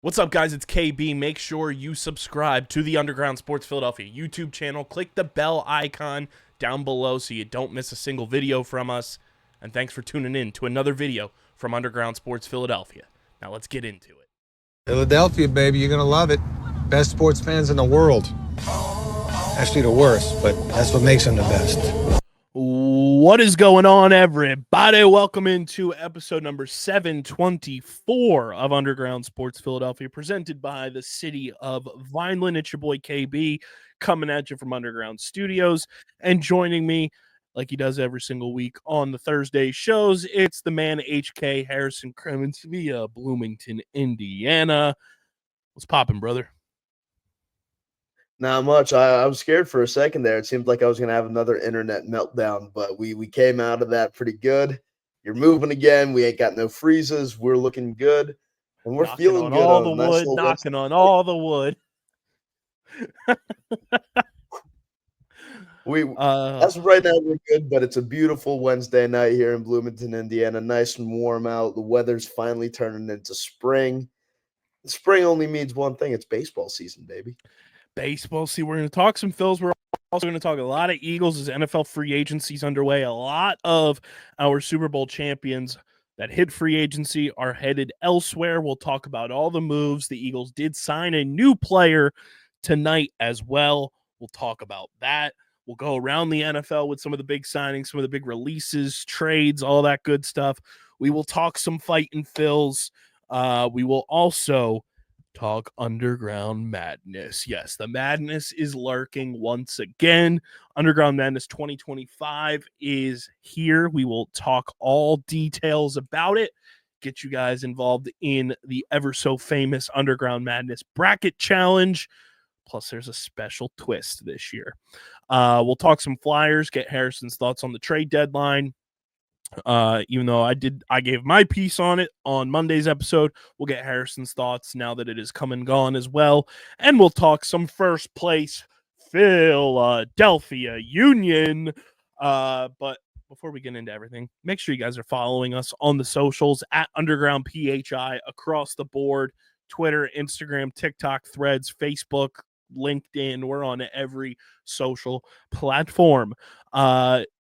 What's up, guys? It's KB. Make sure you subscribe to the Underground Sports Philadelphia YouTube channel. Click the bell icon down below so you don't miss a single video from us. And thanks for tuning in to another video from Underground Sports Philadelphia. Now let's get into it. Philadelphia, baby, you're going to love it. Best sports fans in the world. Actually, the worst, but that's what makes them the best. What is going on, everybody? Welcome into episode number 724 of Underground Sports Philadelphia, presented by the city of Vineland. It's your boy KB coming at you from Underground Studios, and joining me, like he does every single week on the Thursday shows, it's the man HK Harrison Cremens via Bloomington, Indiana. What's popping, brother? Not much. I was scared for a second there. It seemed like I was going to have another internet meltdown, but we came out of that pretty good. You're moving again. We ain't got no freezes. We're looking good, and we're Knocking feeling on good. all the wood, knocking on all the wood. As of right now, we're good, but it's a beautiful Wednesday night here in Bloomington, Indiana. Nice and warm out. The weather's finally turning into spring. Spring only means one thing. It's baseball season, baby. Baseball. See, we're going to talk some Phils. We're also going to talk a lot of Eagles as NFL free agency's underway. A lot of our Super Bowl champions that hit free agency are headed elsewhere. We'll talk about all the moves. The Eagles did sign a new player tonight as well. We'll talk about that. We'll go around the NFL with some of the big signings, some of the big releases, trades, all that good stuff. We will talk some fighting Phils. We will also talk Underground Madness. Yes, the madness is lurking once again. Underground Madness 2025 is here. We will talk all details about it, get you guys involved in the ever so famous Underground Madness Bracket Challenge. Plus, there's a special twist this year. We'll talk some Flyers, get Harrison's thoughts on the trade deadline. Even though I gave my piece on it on Monday's episode, we'll get Harrison's thoughts now that it is come and gone as well. And we'll talk some first place Philadelphia Union. But before we get into everything, make sure you guys are following us on the socials at Underground PHI across the board: Twitter, Instagram, TikTok, Threads, Facebook, LinkedIn. We're on every social platform.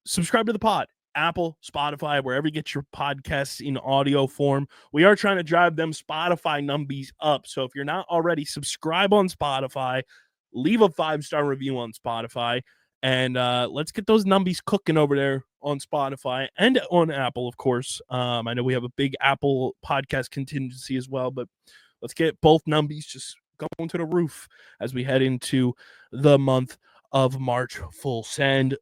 Subscribe to the pod. Apple, Spotify, wherever you get your podcasts in audio form. We are trying to drive them Spotify numbies up. So if you're not already, subscribe on Spotify, leave a 5-star review on Spotify, and let's get those numbies cooking over there on Spotify and on Apple, of course. I know we have a big Apple podcast contingency as well, but let's get both numbies just going to the roof as we head into the month of March full send.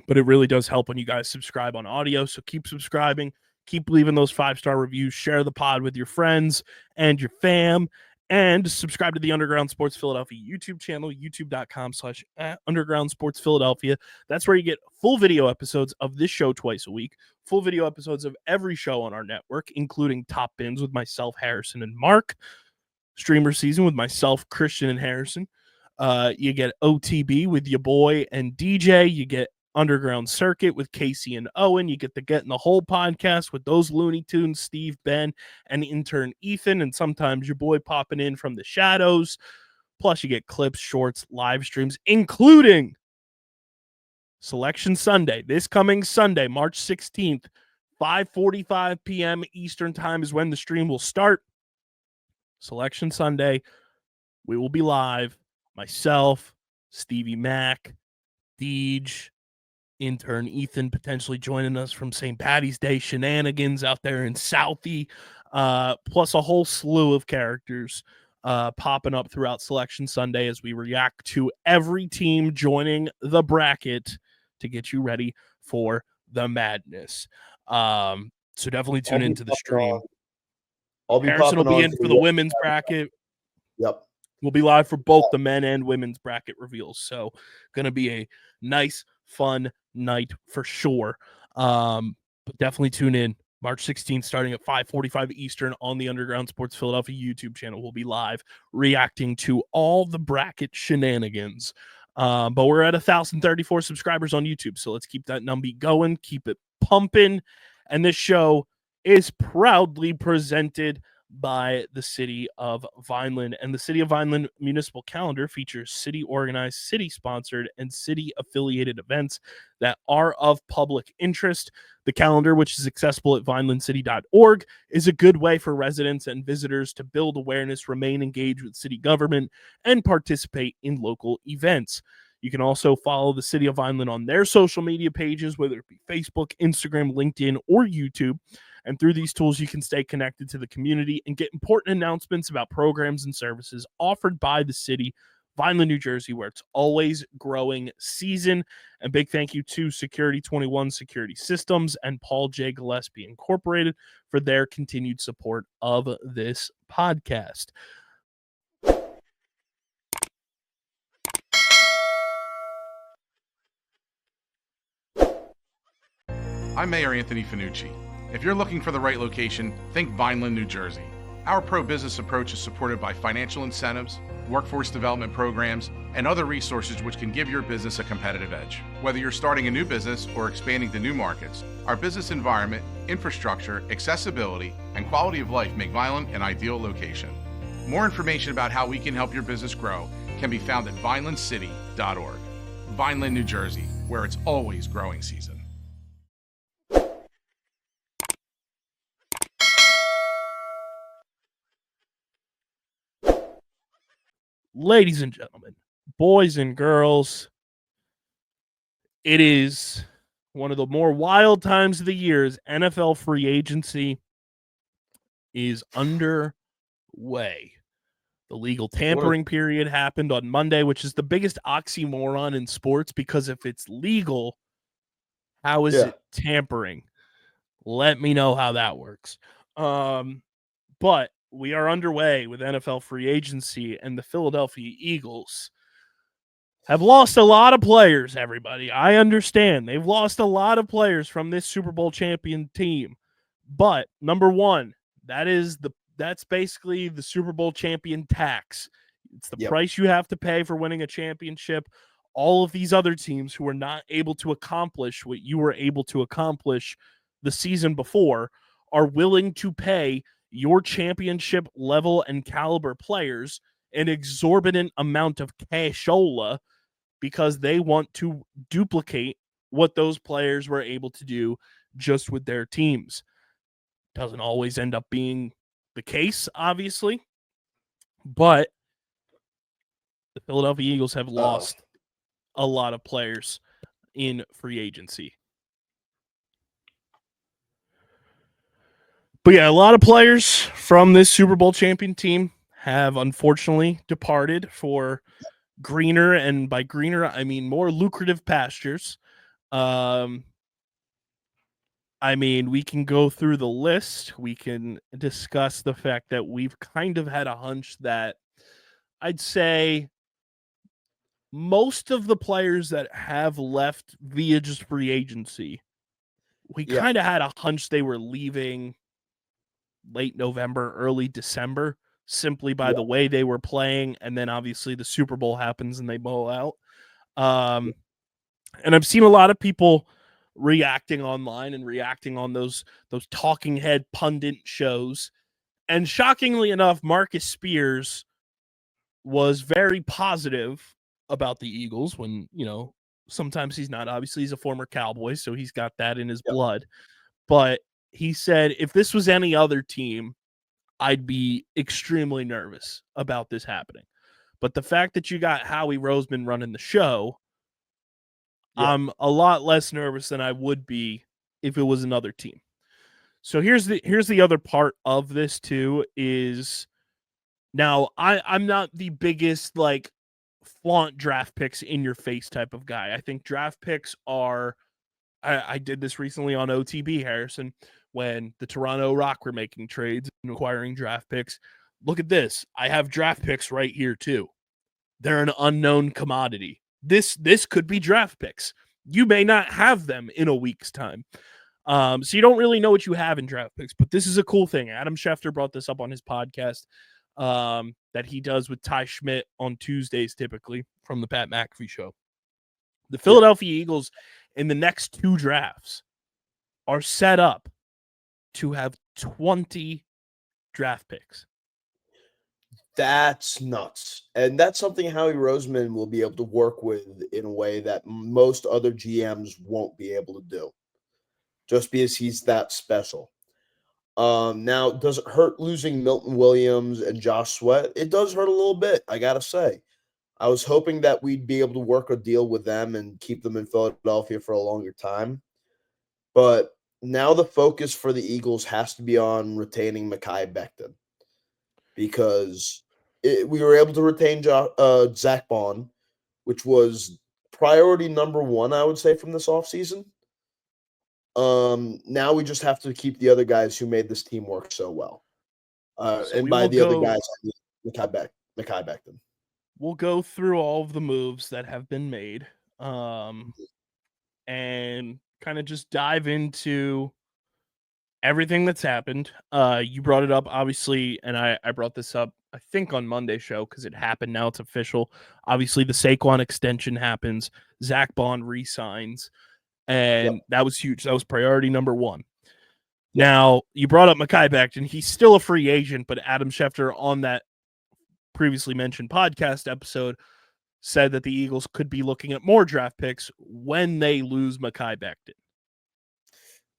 But it really does help when you guys subscribe on audio. So keep subscribing, keep leaving those 5-star reviews, share the pod with your friends and your fam, and subscribe to the Underground Sports Philadelphia YouTube channel, youtube.com/Underground Sports Philadelphia. That's where you get full video episodes of this show twice a week, full video episodes of every show on our network, including Top Bins with myself, Harrison, and Mark, Streamer Season with myself, Christian, and Harrison. You get OTB with your boy and DJ. You get Underground Circuit with Casey and Owen. You get the Get in the Hole podcast with those Looney Tunes, Steve, Ben, and intern Ethan, and sometimes your boy popping in from the shadows. Plus, you get clips, shorts, live streams, including Selection Sunday. This coming Sunday, March 16th, 5:45 p.m. Eastern Time is when the stream will start. Selection Sunday. We will be live. Myself, Stevie Mac, Deej, intern Ethan potentially joining us from St. Patty's Day shenanigans out there in Southie, plus a whole slew of characters popping up throughout Selection Sunday as we react to every team joining the bracket to get you ready for the madness. So definitely tune into the stream. Harrison will be in for the women's bracket. Yep. We'll be live for both the men and women's bracket reveals. So going to be a nice, fun night for sure. But definitely tune in March 16th, starting at 5:45 Eastern on the Underground Sports Philadelphia YouTube channel. We'll be live reacting to all the bracket shenanigans. But we're at 1,034 subscribers on YouTube. So let's keep that number going, keep it pumping. And this show is proudly presented by the city of Vineland. And the city of Vineland municipal calendar features city organized, city sponsored, and city affiliated events that are of public interest. The calendar, which is accessible at vinelandcity.org, is a good way for residents and visitors to build awareness, remain engaged with city government, and participate in local events. You can also follow the city of Vineland on their social media pages, whether it be Facebook, Instagram, LinkedIn, or YouTube. And through these tools, you can stay connected to the community and get important announcements about programs and services offered by the city, Vineland, New Jersey, where it's always growing season. And big thank you to Security 21 Security Systems and Paul J. Gillespie Incorporated for their continued support of this podcast. I'm Mayor Anthony Finucci. If you're looking for the right location, think Vineland, New Jersey. Our pro-business approach is supported by financial incentives, workforce development programs, and other resources which can give your business a competitive edge. Whether you're starting a new business or expanding to new markets, our business environment, infrastructure, accessibility, and quality of life make Vineland an ideal location. More information about how we can help your business grow can be found at vinelandcity.org. Vineland, New Jersey, where it's always growing season. Ladies and gentlemen, boys and girls, it is one of the more wild times of the year. NFL free agency is underway. The legal tampering period happened on Monday, which is the biggest oxymoron in sports, because if it's legal, how is it tampering? Let me know how that works. But we are underway with NFL free agency, and the Philadelphia Eagles have lost a lot of players, everybody. I understand. They've lost a lot of players from this Super Bowl champion team. But number one, that's basically the Super Bowl champion tax. It's the price you have to pay for winning a championship. All of these other teams who are not able to accomplish what you were able to accomplish the season before are willing to pay your championship level and caliber players an exorbitant amount of cashola because they want to duplicate what those players were able to do just with their teams. Doesn't always end up being the case, obviously, but the Philadelphia Eagles have lost a lot of players in free agency. But yeah, a lot of players from this Super Bowl champion team have unfortunately departed for greener, and by greener, I mean more lucrative pastures. I mean, we can go through the list. We can discuss the fact that we've kind of had a hunch that I'd say most of the players that have left via just free agency, we kind of had a hunch they were leaving late November, early December, simply by the way they were playing. And then obviously the Super Bowl happens and they bowl out. And I've seen a lot of people reacting online and reacting on those talking head pundit shows. And shockingly enough, Marcus Spears was very positive about the Eagles when, sometimes he's not. Obviously, he's a former Cowboy, so he's got that in his blood. But he said, if this was any other team, I'd be extremely nervous about this happening. But the fact that you got Howie Roseman running the show, I'm a lot less nervous than I would be if it was another team. So here's the other part of this too is now I'm not the biggest flaunt draft picks in your face type of guy. I think draft picks are I did this recently on OTB, Harrison, when the Toronto Rock were making trades and acquiring draft picks. Look at this. I have draft picks right here too. They're an unknown commodity. This could be draft picks. You may not have them in a week's time. So you don't really know what you have in draft picks, but this is a cool thing. Adam Schefter brought this up on his podcast that he does with Ty Schmidt on Tuesdays, typically from the Pat McAfee show. The Philadelphia Eagles in the next two drafts are set up to have 20 draft picks. That's nuts. And that's something Howie Roseman will be able to work with in a way that most other GMs won't be able to do, just because he's that special. Now, does it hurt losing Milton Williams and Josh Sweat? It does hurt a little bit, I gotta say. I was hoping that we'd be able to work a deal with them and keep them in Philadelphia for a longer time. But now the focus for the Eagles has to be on retaining Mekhi Becton, because we were able to retain Zach Bond, which was priority number one, I would say, from this offseason. Now we just have to keep the other guys who made this team work so well. And by the other guys, I mean Mekhi Becton. We'll go through all of the moves that have been made, and kind of just dive into everything that's happened. You brought it up, obviously, and I brought this up, I think, on Monday's show because it happened. Now it's official. Obviously, the Saquon extension happens. Zach Bond re-signs, and that was huge. That was priority number one. Now, you brought up Mekhi Becton. He's still a free agent, but Adam Schefter on that previously mentioned podcast episode said that the Eagles could be looking at more draft picks when they lose Mekhi Becton.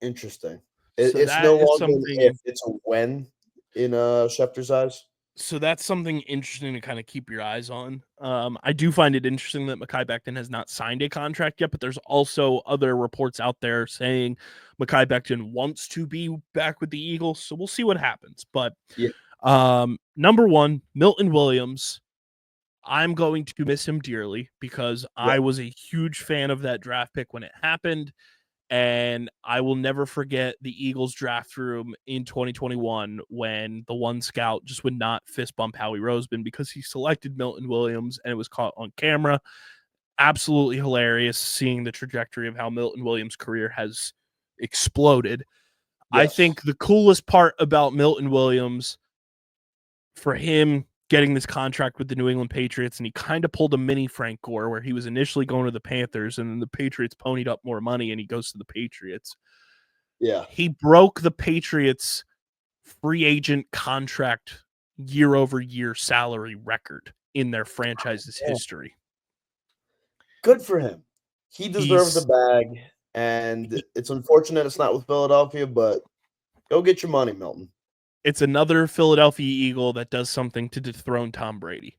Interesting. So it's no longer an if, it's a when in Schefter's eyes. So that's something interesting to kind of keep your eyes on. I do find it interesting that Mekhi Becton has not signed a contract yet, but there's also other reports out there saying Mekhi Becton wants to be back with the Eagles. So we'll see what happens. But number one, Milton Williams. I'm going to miss him dearly because I was a huge fan of that draft pick when it happened. And I will never forget the Eagles draft room in 2021 when the one scout just would not fist bump Howie Roseman because he selected Milton Williams and it was caught on camera. Absolutely hilarious seeing the trajectory of how Milton Williams' career has exploded. I think the coolest part about Milton Williams, for him getting this contract with the New England Patriots, and he kind of pulled a mini Frank Gore where he was initially going to the Panthers and then the Patriots ponied up more money and he goes to the Patriots. Yeah. He broke the Patriots free agent contract year over year salary record in their franchise's history. Good for him. He deserves a bag, and it's unfortunate it's not with Philadelphia, but go get your money, Milton. It's another Philadelphia Eagle that does something to dethrone Tom Brady,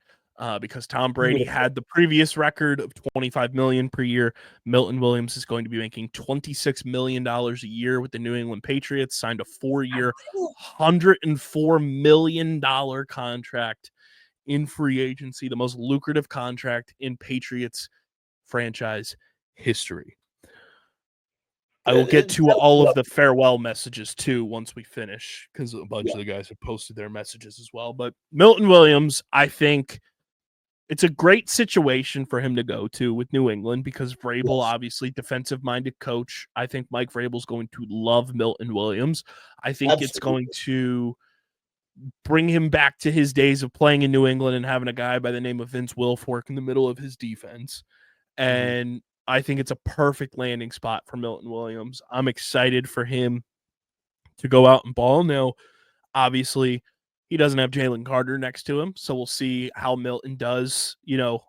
because Tom Brady had the previous record of $25 million per year. Milton Williams is going to be making $26 million a year with the New England Patriots, signed a 4-year, $104 million contract in free agency, the most lucrative contract in Patriots franchise history. I will get to all of the farewell messages, too, once we finish, because a bunch of the guys have posted their messages as well. But Milton Williams, I think it's a great situation for him to go to with New England because Vrabel, obviously, defensive-minded coach. I think Mike Vrabel's going to love Milton Williams. I think it's going to bring him back to his days of playing in New England and having a guy by the name of Vince Wilfork in the middle of his defense. And I think it's a perfect landing spot for Milton Williams. I'm excited for him to go out and ball. Now, obviously, he doesn't have Jalen Carter next to him, so we'll see how Milton does,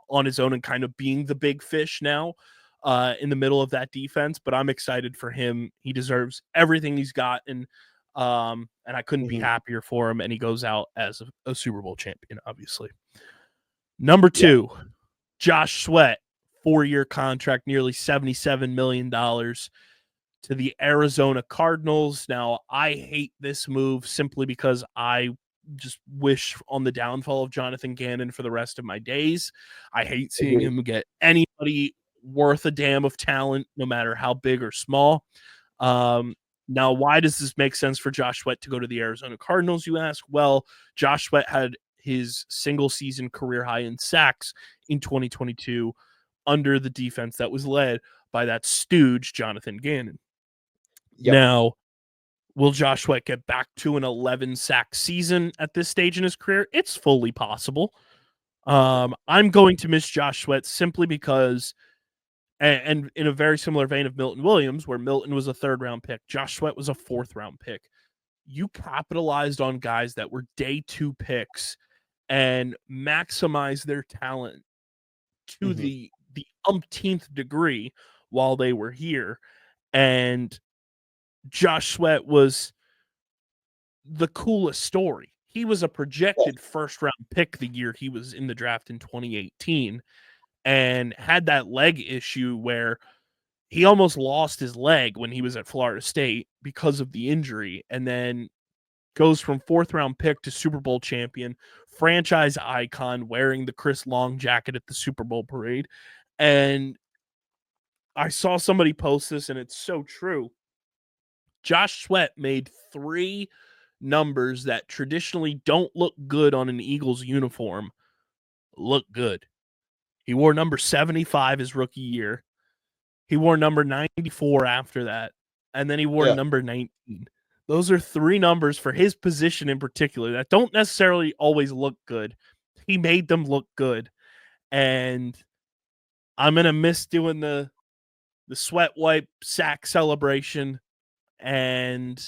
on his own and kind of being the big fish now in the middle of that defense. But I'm excited for him. He deserves everything he's got, and I couldn't be happier for him. And he goes out as a Super Bowl champion, obviously. Number two, Josh Sweat. 4-year contract, nearly $77 million to the Arizona Cardinals. Now, I hate this move simply because I just wish on the downfall of Jonathan Gannon for the rest of my days. I hate seeing him get anybody worth a damn of talent, no matter how big or small. Now, why does this make sense for Josh Sweat to go to the Arizona Cardinals, you ask? Well, Josh Sweat had his single-season career high in sacks in 2022, under the defense that was led by that stooge, Jonathan Gannon. Now, will Josh Sweat get back to an 11-sack season at this stage in his career? It's fully possible. I'm going to miss Josh Sweat simply because, and in a very similar vein of Milton Williams, where Milton was a 3rd-round pick, Josh Sweat was a 4th-round pick. you capitalized on guys that were day 2 picks and maximized their talent to the umpteenth degree while they were here. And Josh Sweat was the coolest story. He was a projected first-round pick the year he was in the draft in 2018 and had that leg issue where he almost lost his leg when he was at Florida State because of the injury, and then goes from 4th-round pick to Super Bowl champion, franchise icon, wearing the Chris Long jacket at the Super Bowl parade. And I saw somebody post this, and it's so true. Josh Sweat made 3 numbers that traditionally don't look good on an Eagles uniform look good. He wore number 75 his rookie year. He wore number 94 after that. And then he wore number 19. Those are 3 numbers for his position in particular that don't necessarily always look good. He made them look good. And I'm going to miss doing the sweat wipe sack celebration. And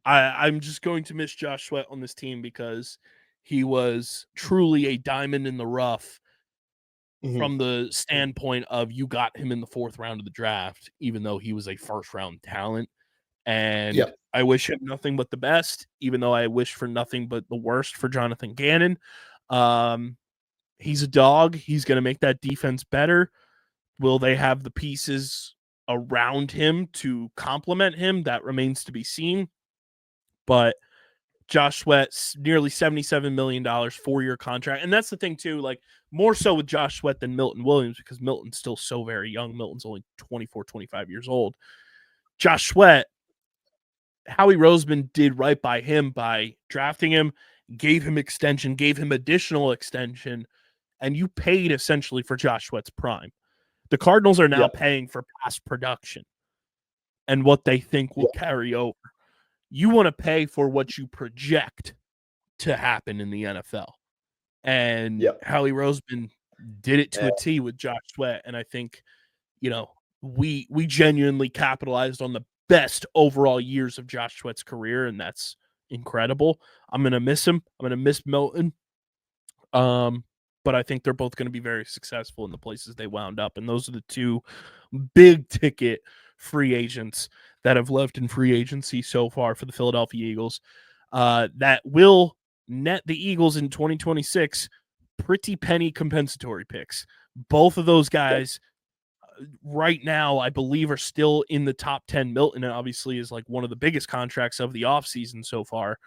I'm just going to miss Josh Sweat on this team because he was truly a diamond in the rough from the standpoint of you got him in the 4th round of the draft, even though he was a first-round talent. And I wish him nothing but the best, even though I wish for nothing but the worst for Jonathan Gannon. He's a dog. He's going to make that defense better. Will they have the pieces around him to complement him? That remains to be seen. But Josh Sweat, nearly $77 million, 4-year contract. And that's the thing, too, like more so with Josh Sweat than Milton Williams, because Milton's still so very young. Milton's only 24, 25 years old. Josh Sweat, Howie Roseman did right by him by drafting him, gave him extension, gave him additional extension, and you paid essentially for Josh Sweat's prime. The Cardinals are now paying for past production and what they think will carry over. You want to pay for what you project to happen in the NFL. And Howie Roseman did it to a T with Josh Sweat. And I think, we genuinely capitalized on the best overall years of Josh Sweat's career, and that's incredible. I'm going to miss him. I'm going to miss Milton. But I think they're both going to be very successful in the places they wound up. And those are the 2 big ticket free agents that have left in free agency so far for the Philadelphia Eagles that will net the Eagles in 2026 pretty penny compensatory picks. Both of those guys right now, I believe, are still in the top 10. Milton obviously is like one of the biggest contracts of the offseason so far.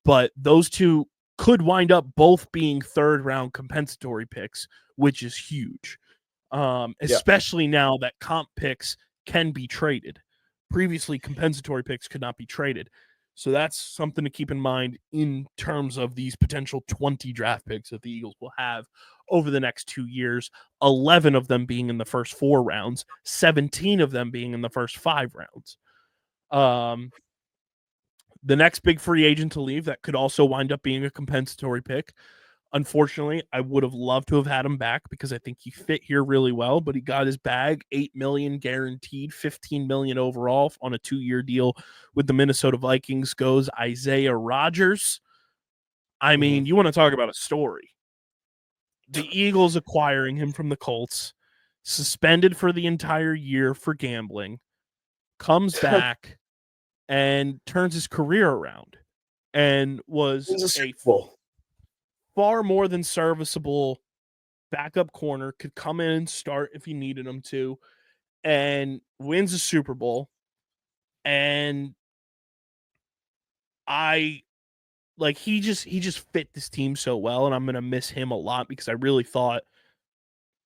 But those 2 could wind up both being 3rd-round compensatory picks, which is huge, especially now that comp picks can be traded. Previously, compensatory picks could not be traded. So that's something to keep in mind in terms of these potential 20 draft picks that the Eagles will have over the next 2 years, 11 of them being in the first 4 rounds, 17 of them being in the first 5 rounds. The next big free agent to leave that could also wind up being a compensatory pick. Unfortunately, I would have loved to have had him back because I think he fit here really well, but he got his bag, $8 million guaranteed, $15 million overall on a 2-year deal with the Minnesota Vikings. Goes Isaiah Rodgers. I mean, you want to talk about a story. The Eagles acquiring him from the Colts, suspended for the entire year for gambling, comes back and turns his career around and was a far more than serviceable backup corner, could come in and start if you needed him to, and wins a Super Bowl. And he just fit this team so well, and I'm going to miss him a lot because I really thought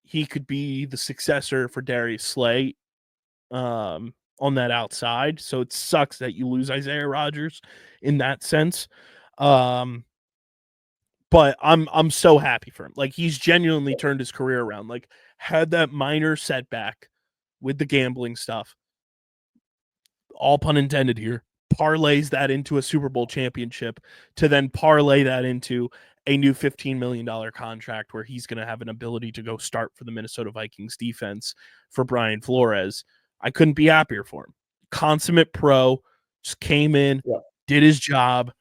he could be the successor for Darius Slay on that outside. So it sucks that you lose Isaiah Rodgers in that sense. But I'm so happy for him. Like, he's genuinely turned his career around. Like, had that minor setback with the gambling stuff, all pun intended here, parlays that into a Super Bowl championship to then parlay that into a new $15 million contract where he's going to have an ability to go start for the Minnesota Vikings defense for Brian Flores. I couldn't be happier for him. Consummate pro, just came in, did his job,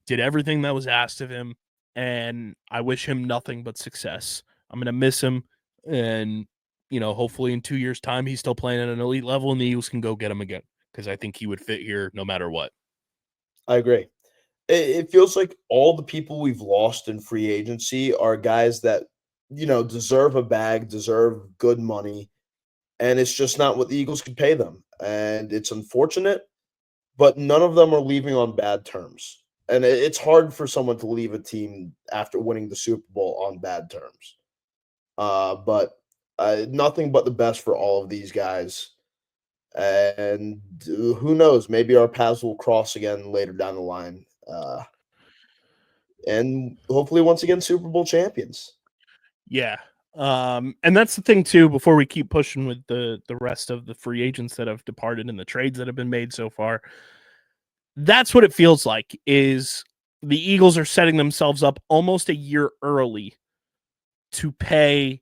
did everything that was asked of him, and I wish him nothing but success. I'm going to miss him, and hopefully in 2 years' time he's still playing at an elite level and the Eagles can go get him again, because I think he would fit here no matter what. I agree. It feels like all the people we've lost in free agency are guys that, deserve a bag, deserve good money, and it's just not what the Eagles could pay them. And it's unfortunate, but none of them are leaving on bad terms. And it's hard for someone to leave a team after winning the Super Bowl on bad terms. But nothing but the best for all of these guys. And who knows? Maybe our paths will cross again later down the line. And hopefully, once again, Super Bowl champions. Yeah. And that's the thing too, before we keep pushing with the rest of the free agents that have departed and the trades that have been made so far. That's what it feels like, is the Eagles are setting themselves up almost a year early to pay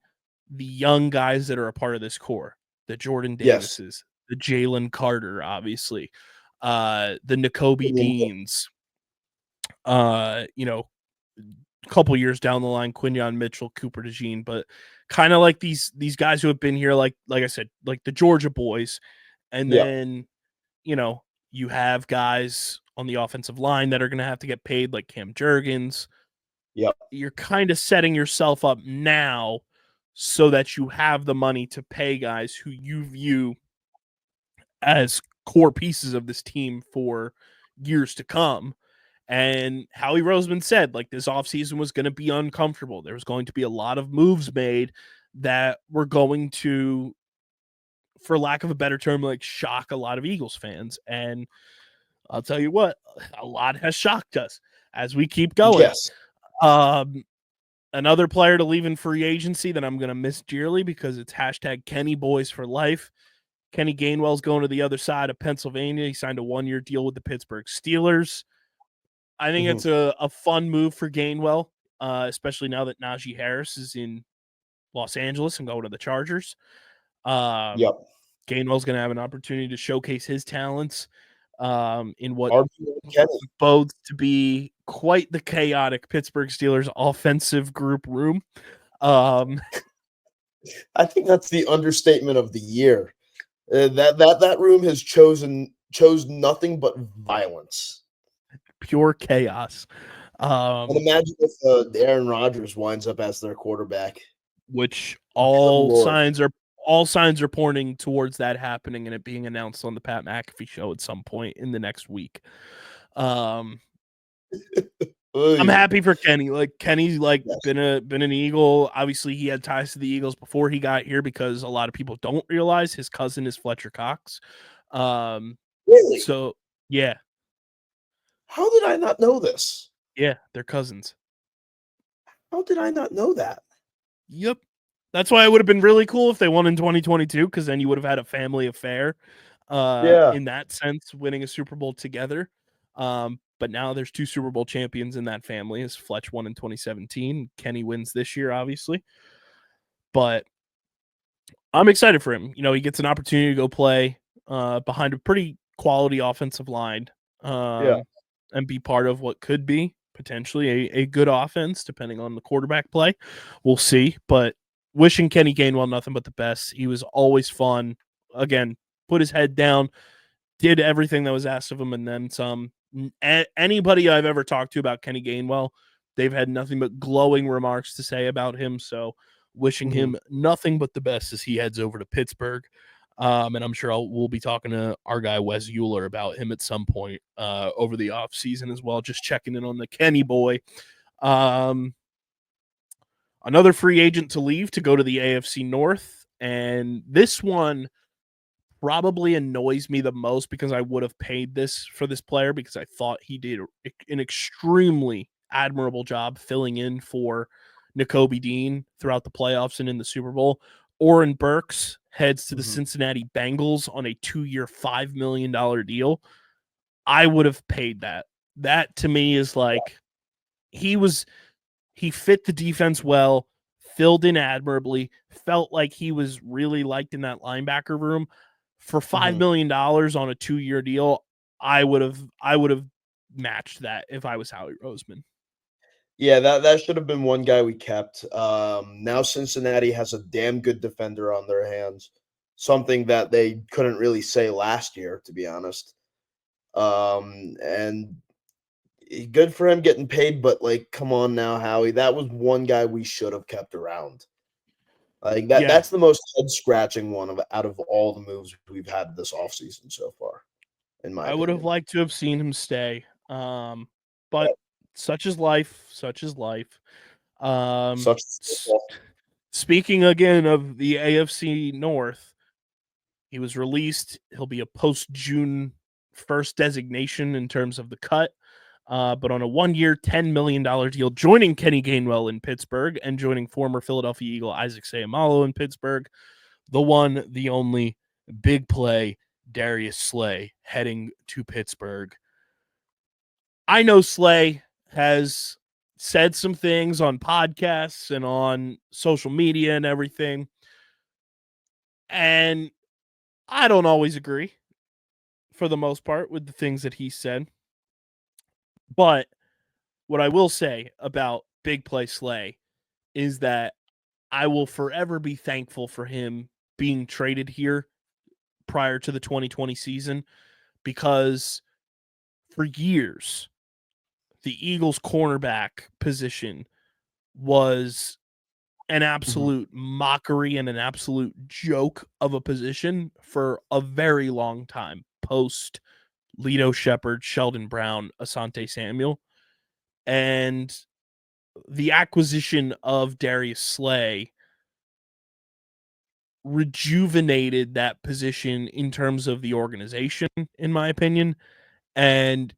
the young guys that are a part of this core. The Jordan Davises, the Jalen Carter, obviously, the Nakobe Deans, a couple years down the line, Quinyon Mitchell, Cooper DeJean, but kind of like these guys who have been here, like I said, like the Georgia boys. And then, you have guys on the offensive line that are going to have to get paid, like Cam Jurgens. Yep. You're kind of setting yourself up now so that you have the money to pay guys who you view as core pieces of this team for years to come. And Howie Roseman said, like, this offseason was going to be uncomfortable. There was going to be a lot of moves made that were going to, for lack of a better term, like, shock a lot of Eagles fans. And I'll tell you what, a lot has shocked us as we keep going. Yes. Another player to leave in free agency that I'm going to miss dearly because it's hashtag Kenny Boys for life. Kenny Gainwell's going to the other side of Pennsylvania. He signed a 1-year deal with the Pittsburgh Steelers. I think it's a fun move for Gainwell, especially now that Najee Harris is in Los Angeles and going to the Chargers. Gainwell's going to have an opportunity to showcase his talents in what bodes to be quite the chaotic Pittsburgh Steelers offensive group room. I think that's the understatement of the year. That room has chose nothing but violence. Pure chaos. And imagine if Aaron Rodgers winds up as their quarterback, which all signs are pointing towards that happening and it being announced on the Pat McAfee show at some point in the next week. I'm happy for Kenny. Like, Kenny's been an Eagle. Obviously, he had ties to the Eagles before he got here because a lot of people don't realize his cousin is Fletcher Cox. Really? So yeah. How did I not know this? Yeah, they're cousins. How did I not know that? Yep. That's why it would have been really cool if they won in 2022, because then you would have had a family affair in that sense, winning a Super Bowl together. But now there's 2 Super Bowl champions in that family, as Fletch won in 2017. Kenny wins this year, obviously. But I'm excited for him. He gets an opportunity to go play behind a pretty quality offensive line and be part of what could be potentially a good offense, depending on the quarterback play. We'll see. But wishing Kenny Gainwell nothing but the best. He was always fun. Again, put his head down, did everything that was asked of him, and then some. Anybody I've ever talked to about Kenny Gainwell, they've had nothing but glowing remarks to say about him. So wishing him nothing but the best as he heads over to Pittsburgh. And I'm sure we'll be talking to our guy Wes Euler about him at some point over the off season as well, just checking in on the Kenny boy. Another free agent to leave to go to the AFC North, and this one probably annoys me the most because I would have paid this for this player because I thought he did an extremely admirable job filling in for Nakobe Dean throughout the playoffs and in the Super Bowl. Oren Burks heads to the Cincinnati Bengals on a 2-year, $5 million deal. I would have paid that. That to me is like he fit the defense well, filled in admirably, felt like he was really liked in that linebacker room. For $5 million on a 2-year deal, I would have matched that if I was Howie Roseman. Yeah, that should have been one guy we kept. Now Cincinnati has a damn good defender on their hands, something that they couldn't really say last year, to be honest. And good for him getting paid, but like, come on now, Howie. That was one guy we should have kept around. Like that. Yeah. That's the most head scratching one out of all the moves we've had this offseason so far. In my I would have opinion. liked to have seen him stay. But Yep. such is life. Such is life. Such Speaking again of the AFC North, he was released. He'll be a post-June 1st designation in terms of the cut, but on a 1-year, $10 million deal, joining Kenny Gainwell in Pittsburgh and joining former Philadelphia Eagle Isaac Seumalo in Pittsburgh. The one, the only, big play, Darius Slay heading to Pittsburgh. I know Slay has said some things on podcasts and on social media and everything, and I don't always agree for the most part with the things that he said. But what I will say about Big Play Slay is that I will forever be thankful for him being traded here prior to the 2020 season, because for years, the Eagles cornerback position was an absolute mockery and an absolute joke of a position for a very long time, post Lito Shepherd, Sheldon Brown, Asante Samuel. And the acquisition of Darius Slay rejuvenated that position in terms of the organization, in my opinion. And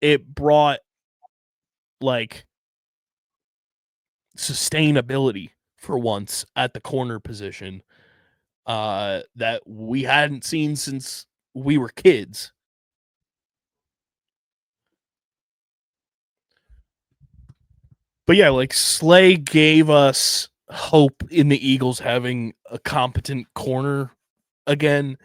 it brought like sustainability for once at the corner position that we hadn't seen since we were kids. But yeah, like Slay gave us hope in the Eagles having a competent corner again,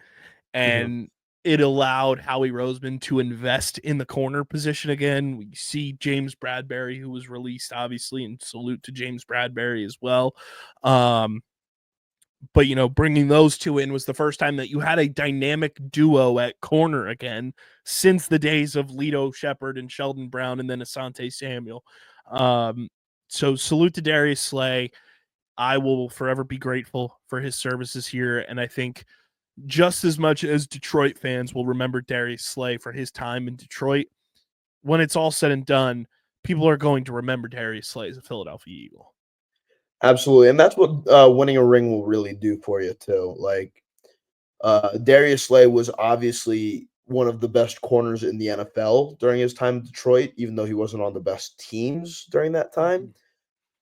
and it allowed Howie Roseman to invest in the corner position again. We see James Bradbury, who was released, obviously, and salute to James Bradbury as well. But, you know, bringing those two in was the first time that you had a dynamic duo at corner again since the days of Lito Shepherd and Sheldon Brown and then Asante Samuel. So salute to Darius Slay. I will forever be grateful for his services here. And I think just as much as Detroit fans will remember Darius Slay for his time in Detroit, when it's all said and done, people are going to remember Darius Slay as a Philadelphia Eagle. Absolutely, and that's what winning a ring will really do for you too. Like Darius Slay was obviously one of the best corners in the NFL during his time in Detroit, even though he wasn't on the best teams during that time.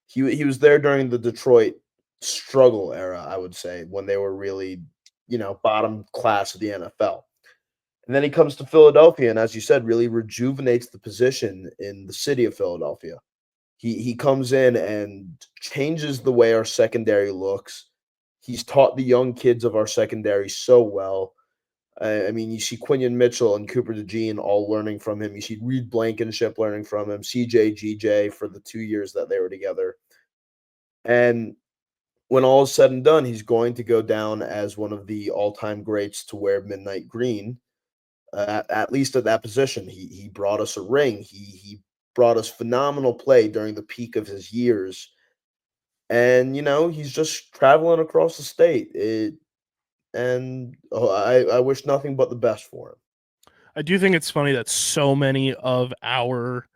He was there during the Detroit struggle era, I would say, when they were really, bottom class of the NFL. And then he comes to Philadelphia, and as you said, really rejuvenates the position in the city of Philadelphia. He comes in and changes the way our secondary looks. He's taught the young kids of our secondary so well. I mean, you see Quinion Mitchell and Cooper DeJean all learning from him. You see Reed Blankenship learning from him, CJGJ for the 2 years that they were together. And when all is said and done, he's going to go down as one of the all-time greats to wear midnight green, at least at that position. He brought us a ring. He brought us phenomenal play during the peak of his years. And, he's just traveling across the state. I wish nothing but the best for him. I do think it's funny that so many of our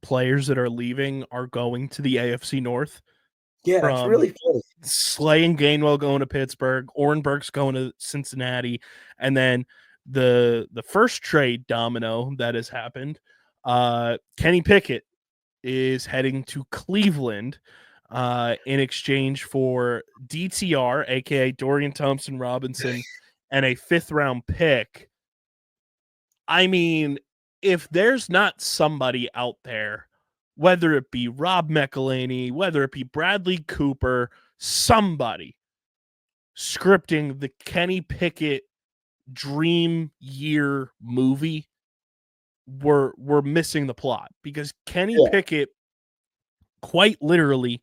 players that are leaving are going to the AFC North. Yeah, it's really funny. Slay and Gainwell going to Pittsburgh, Orenberg's going to Cincinnati, and then the first trade domino that has happened, Kenny Pickett is heading to Cleveland in exchange for DTR, aka Dorian Thompson Robinson, and a 5th-round pick. I mean, if there's not somebody out there, whether it be Rob McElhaney, whether it be Bradley Cooper, somebody scripting the Kenny Pickett dream year movie, were missing the plot, because Kenny Yeah. Pickett quite literally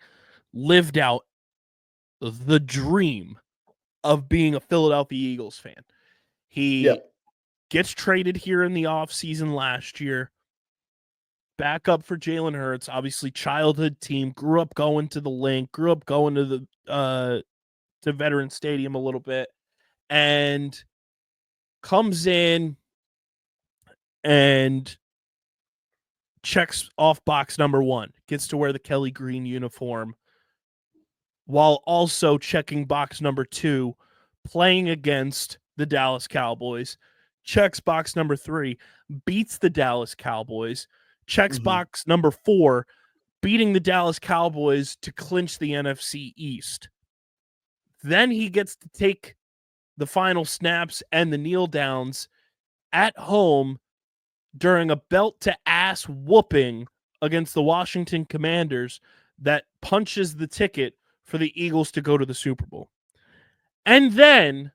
lived out the dream of being a Philadelphia Eagles fan. He gets traded here in the offseason last year, back up for Jalen Hurts, obviously childhood team, grew up going to the Link, grew up going to the to Veterans Stadium a little bit, and comes in and checks off box number 1, gets to wear the Kelly Green uniform, while also checking box number 2, playing against the Dallas Cowboys, checks box number 3, beats the Dallas Cowboys, checks box number 4, beating the Dallas Cowboys to clinch the NFC East. Then he gets to take the final snaps and the kneel downs at home during a belt to ass whooping against the Washington Commanders that punches the ticket for the Eagles to go to the Super Bowl. And then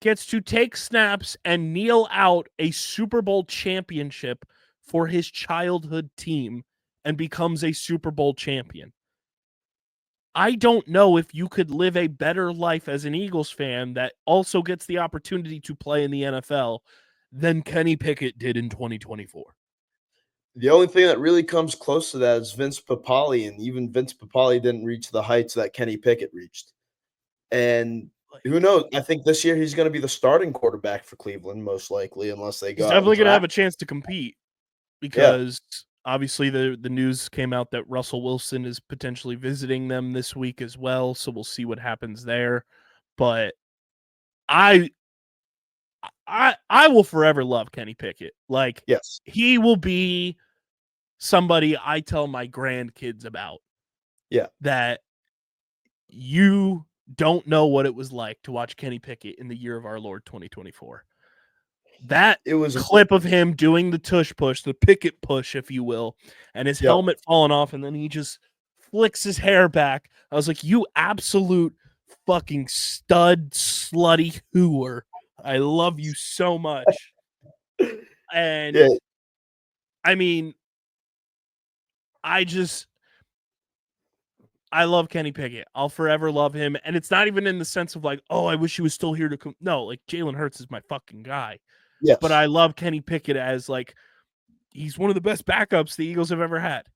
gets to take snaps and kneel out a Super Bowl championship for his childhood team and becomes a Super Bowl champion. I don't know if you could live a better life as an Eagles fan that also gets the opportunity to play in the NFL than Kenny Pickett did in 2024. The only thing that really comes close to that is Vince Papale, and even Vince Papale didn't reach the heights that Kenny Pickett reached. And who knows? I think this year he's going to be the starting quarterback for Cleveland, most likely, unless they go He's out and definitely going to have a draft. chance to compete, because obviously the news came out that Russell Wilson is potentially visiting them this week as well, so we'll see what happens there. But I will forever love Kenny Pickett. Like, Yes. he will be somebody I tell my grandkids about. Yeah. That you don't know what it was like to watch Kenny Pickett in the year of our Lord 2024. That It was clip of him doing the tush push, the Pickett push, if you will, and his helmet falling off, and then he just flicks his hair back. I was like, you absolute fucking stud, slutty hooer. I love you so much. And I mean, I love Kenny Pickett. I'll forever love him. And it's not even in the sense of like, oh, I wish he was still here to come. No, like, Jalen Hurts is my fucking guy. Yes. But I love Kenny Pickett as, like, he's one of the best backups the Eagles have ever had.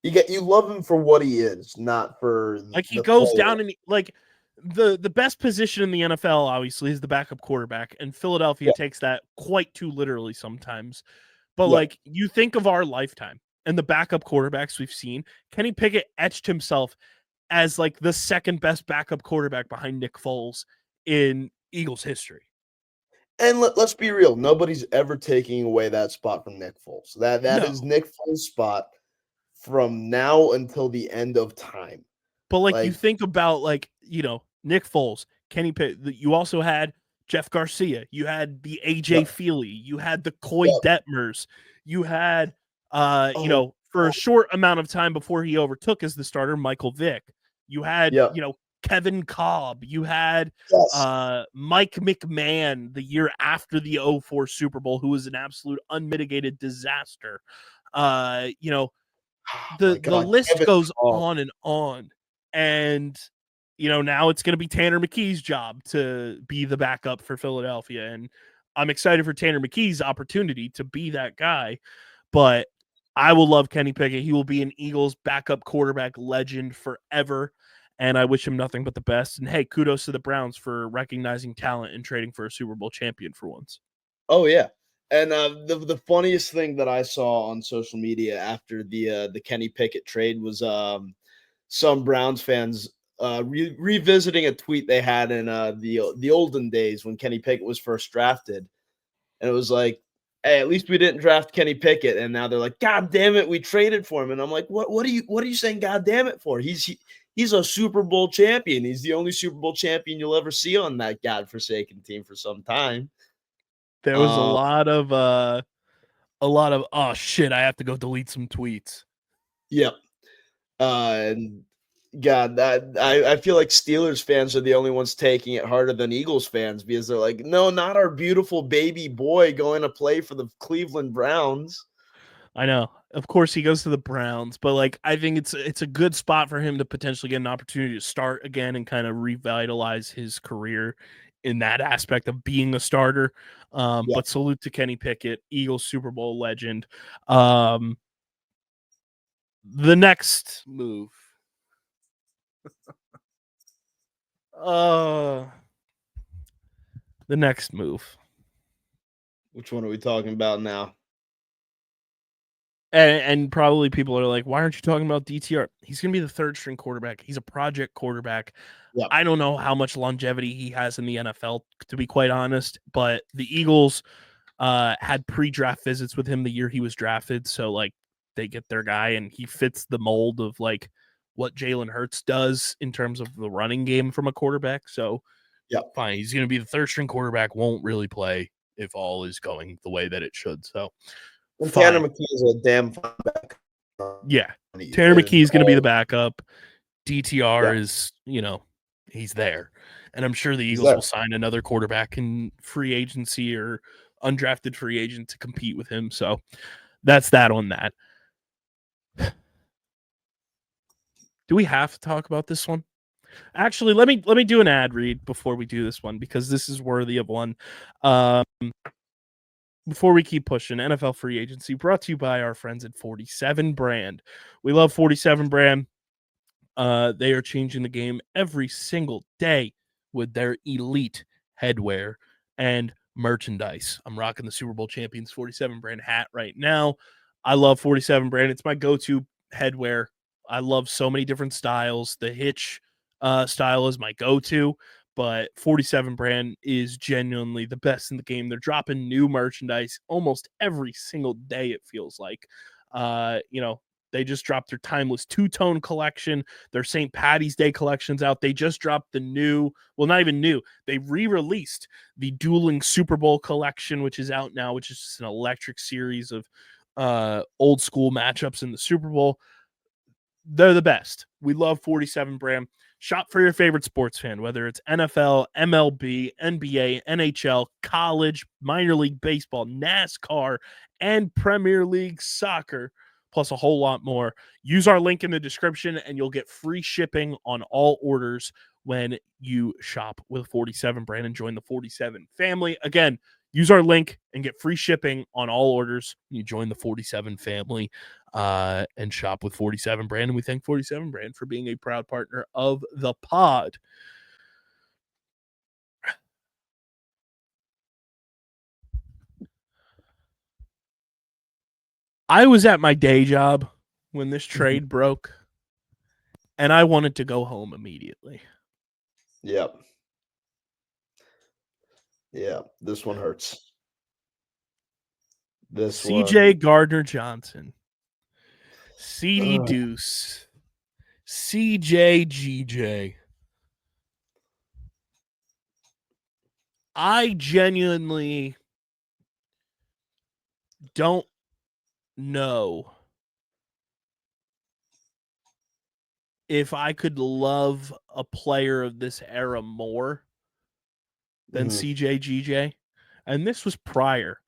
You love him for what he is, not for like, he the goes player. down and like the best position in the NFL obviously is the backup quarterback, and Philadelphia takes that quite too literally sometimes. But like, you think of our lifetime and the backup quarterbacks we've seen, Kenny Pickett etched himself as like the second best backup quarterback behind Nick Foles in Eagles history. And let's be real, nobody's ever taking away that spot from Nick Foles. That is Nick Foles' spot from now until the end of time. But like, you think about, like, you know, Nick Foles, Kenny Pickett, you also had Jeff Garcia, you had the AJ Feely, you had the Coy Detmers, you had you know, for a short amount of time before he overtook as the starter, Michael Vick. You had, you know, Kevin Kolb, you had Mike McMahon the year after the 2004 Super Bowl, who was an absolute unmitigated disaster. You know, the list Kevin goes Kolb. on and on. And, you know, now it's going to be Tanner McKee's job to be the backup for Philadelphia. And I'm excited for Tanner McKee's opportunity to be that guy. But I will love Kenny Pickett. He will be an Eagles backup quarterback legend forever. And I wish him nothing but the best. And hey, kudos to the Browns for recognizing talent and trading for a Super Bowl champion for once. Oh, yeah. And the funniest thing that I saw on social media after the Kenny Pickett trade was some Browns fans revisiting a tweet they had in the olden days when Kenny Pickett was first drafted. And it was like, hey, at least we didn't draft Kenny Pickett. And now they're like, God damn it, we traded for him. And I'm like, what are you saying God damn it for? He's a Super Bowl champion. He's the only Super Bowl champion you'll ever see on that godforsaken team for some time. There was a lot of oh shit, I have to go delete some tweets. Yep. And God, that I feel like Steelers fans are the only ones taking it harder than Eagles fans because they're like, no, not our beautiful baby boy going to play for the Cleveland Browns. I know. Of course, he goes to the Browns, but like I think it's a good spot for him to potentially get an opportunity to start again and kind of revitalize his career in that aspect of being a starter. Yeah. But salute to Kenny Pickett, Eagles Super Bowl legend. The next move. The next move. Which one are we talking about now? And probably people are like, why aren't you talking about DTR? He's going to be the third string quarterback. He's a project quarterback. Yeah. I don't know how much longevity he has in the NFL, to be quite honest, but the Eagles had pre-draft visits with him the year he was drafted. So like they get their guy and he fits the mold of like what Jalen Hurts does in terms of the running game from a quarterback. So yeah, fine. He's going to be the third string quarterback, won't really play if all is going the way that it should. So and fine. Tanner McKee is a damn fine back. Yeah. Tanner McKee is going to be the backup. DTR Yeah. is, he's there. And I'm sure the Eagles will sign another quarterback in free agency or undrafted free agent to compete with him. So that's that on that. Do we have to talk about this one? Actually, let me do an ad read before we do this one because this is worthy of one. Before we keep pushing, NFL free agency brought to you by our friends at 47 Brand. We love 47 Brand. They are changing the game every single day with their elite headwear and merchandise. I'm rocking the Super Bowl champions 47 Brand hat right now. I love 47 Brand. It's my go-to headwear. I love so many different styles. The Hitch style is my go-to, but 47 Brand is genuinely the best in the game. They're dropping new merchandise almost every single day, it feels like. They just dropped their timeless two-tone collection. Their St. Patty's Day collection's out. They just dropped the new, well, not even new. They re-released the Dueling Super Bowl collection, which is out now, which is just an electric series of old school matchups in the Super Bowl. They're the best. We love 47 Brand. Shop for your favorite sports fan, whether it's NFL, MLB, NBA, NHL, college, minor league baseball, NASCAR, and Premier League soccer, plus a whole lot more. Use our link in the description and you'll get free shipping on all orders when you shop with 47 Brand and join the 47 family. Again, use our link and get free shipping on all orders when you join the 47 family and shop with 47 Brand. And we thank 47 Brand for being a proud partner of the pod. I was at my day job when this trade broke, and I wanted to go home immediately. Yep. Yeah, this one hurts. This CJ Gardner-Johnson, CD Deuce, CJGJ. I genuinely don't know if I could love a player of this era more than CJGJ. And this was prior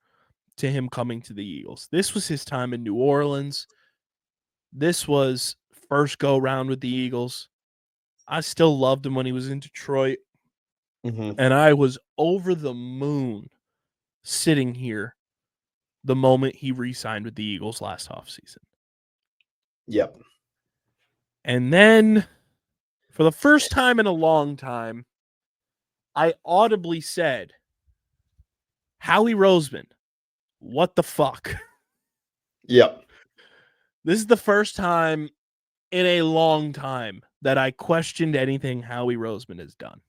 to him coming to the Eagles. This was his time in New Orleans. This was first go round with the Eagles. I still loved him when he was in Detroit. And I was over the moon sitting here the moment he re-signed with the Eagles last offseason. Yep. And then for the first time in a long time, I audibly said, Howie Roseman, what the fuck? Yep. This is the first time in a long time that I questioned anything Howie Roseman has done.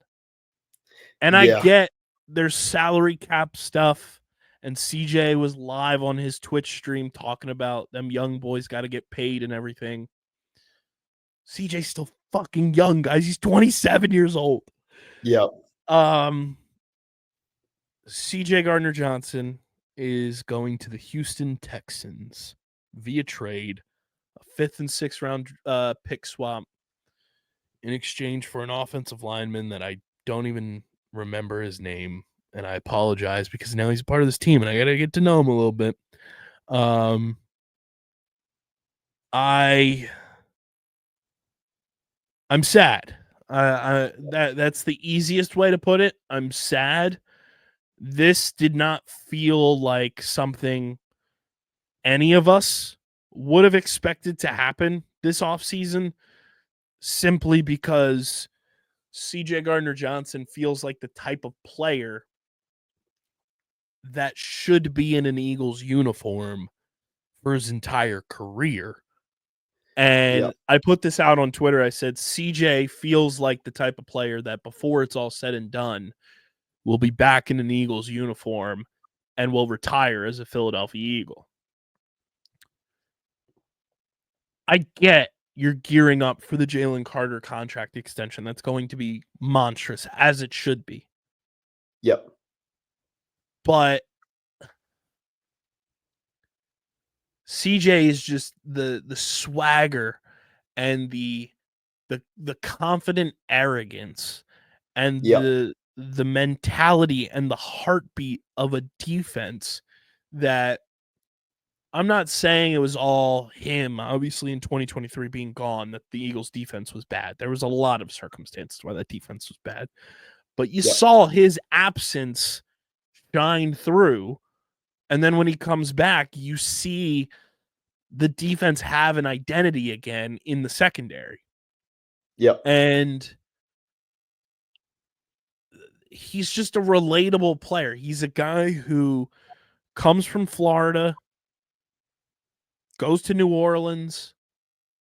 And I get there's salary cap stuff, and CJ was live on his Twitch stream talking about them young boys got to get paid and everything. CJ's still fucking young, guys. He's 27 years old. Yep. CJ Gardner-Johnson is going to the Houston Texans via trade, a 5th and 6th round pick swap in exchange for an offensive lineman that I don't even remember his name, and I apologize because now he's a part of this team and I gotta get to know him a little bit. I'm sad. That's the easiest way to put it. I'm sad. This did not feel like something any of us would have expected to happen this offseason, simply because CJ Gardner-Johnson feels like the type of player that should be in an Eagles uniform for his entire career. And I put this out on Twitter. I said, CJ feels like the type of player that before it's all said and done will be back in an Eagles uniform and will retire as a Philadelphia Eagle. I get you're gearing up for the Jalen Carter contract extension. That's going to be monstrous, as it should be. Yep. But CJ is just the swagger and the confident arrogance and the mentality and the heartbeat of a defense that I'm not saying it was all him. Obviously, in 2023 being gone, that the Eagles defense was bad. There was a lot of circumstances why that defense was bad. But you saw his absence shine through. And then when he comes back, you see the defense have an identity again in the secondary. Yep. And he's just a relatable player. He's a guy who comes from Florida, goes to New Orleans,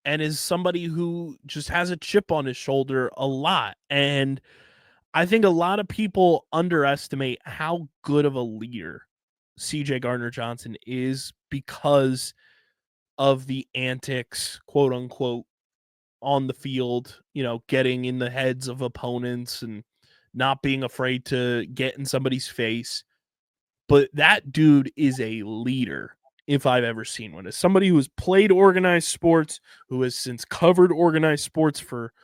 and is somebody who just has a chip on his shoulder a lot. And I think a lot of people underestimate how good of a leader CJ Gardner-Johnson is because of the antics, quote unquote, on the field, getting in the heads of opponents and not being afraid to get in somebody's face. But that dude is a leader, if I've ever seen one. As somebody who has played organized sports, who has since covered organized sports for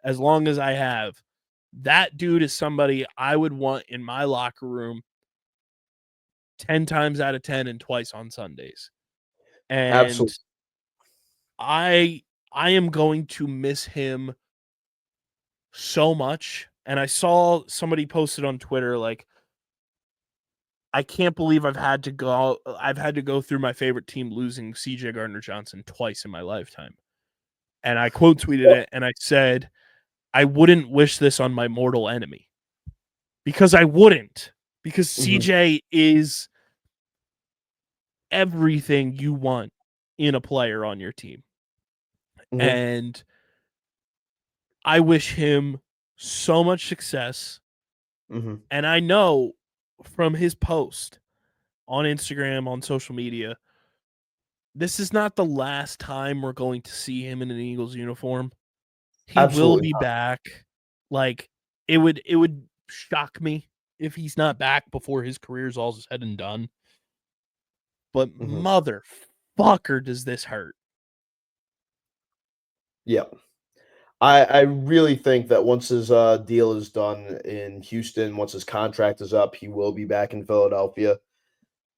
as long as I have, that dude is somebody I would want in my locker room 10 times out of 10 and twice on Sundays. And Absolutely. I am going to miss him so much. And I saw somebody posted on Twitter, like, I can't believe I've had to go through my favorite team losing CJ Gardner-Johnson twice in my lifetime. And I quote tweeted it and I said, I wouldn't wish this on my mortal enemy. Because I wouldn't. Because CJ is everything you want in a player on your team. And I wish him so much success. And I know from his post on Instagram, on social media, this is not the last time we're going to see him in an Eagles uniform. He will be back. Like, it would shock me if he's not back before his career's all said and done. But motherfucker, does this hurt. Yeah. I really think that once his deal is done in Houston, once his contract is up, he will be back in Philadelphia.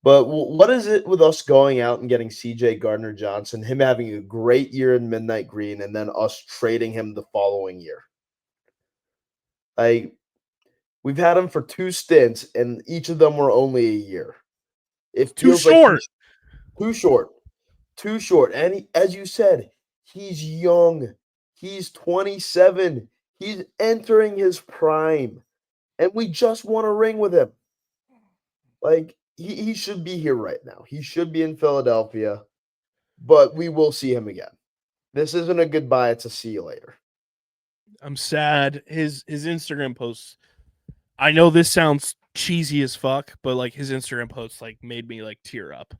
But what is it with us going out and getting CJ Gardner-Johnson, him having a great year in Midnight Green, and then us trading him the following year? We've had him for 2 stints, and each of them were only a year. It feels too short. Too short. Too short. And as you said, he's young. He's 27. He's entering his prime. And we just won a ring with him. Like, he should be here right now. He should be in Philadelphia. But we will see him again. This isn't a goodbye. It's a see you later. I'm sad. His Instagram posts, I know this sounds cheesy as fuck, but like his Instagram posts like made me like tear up.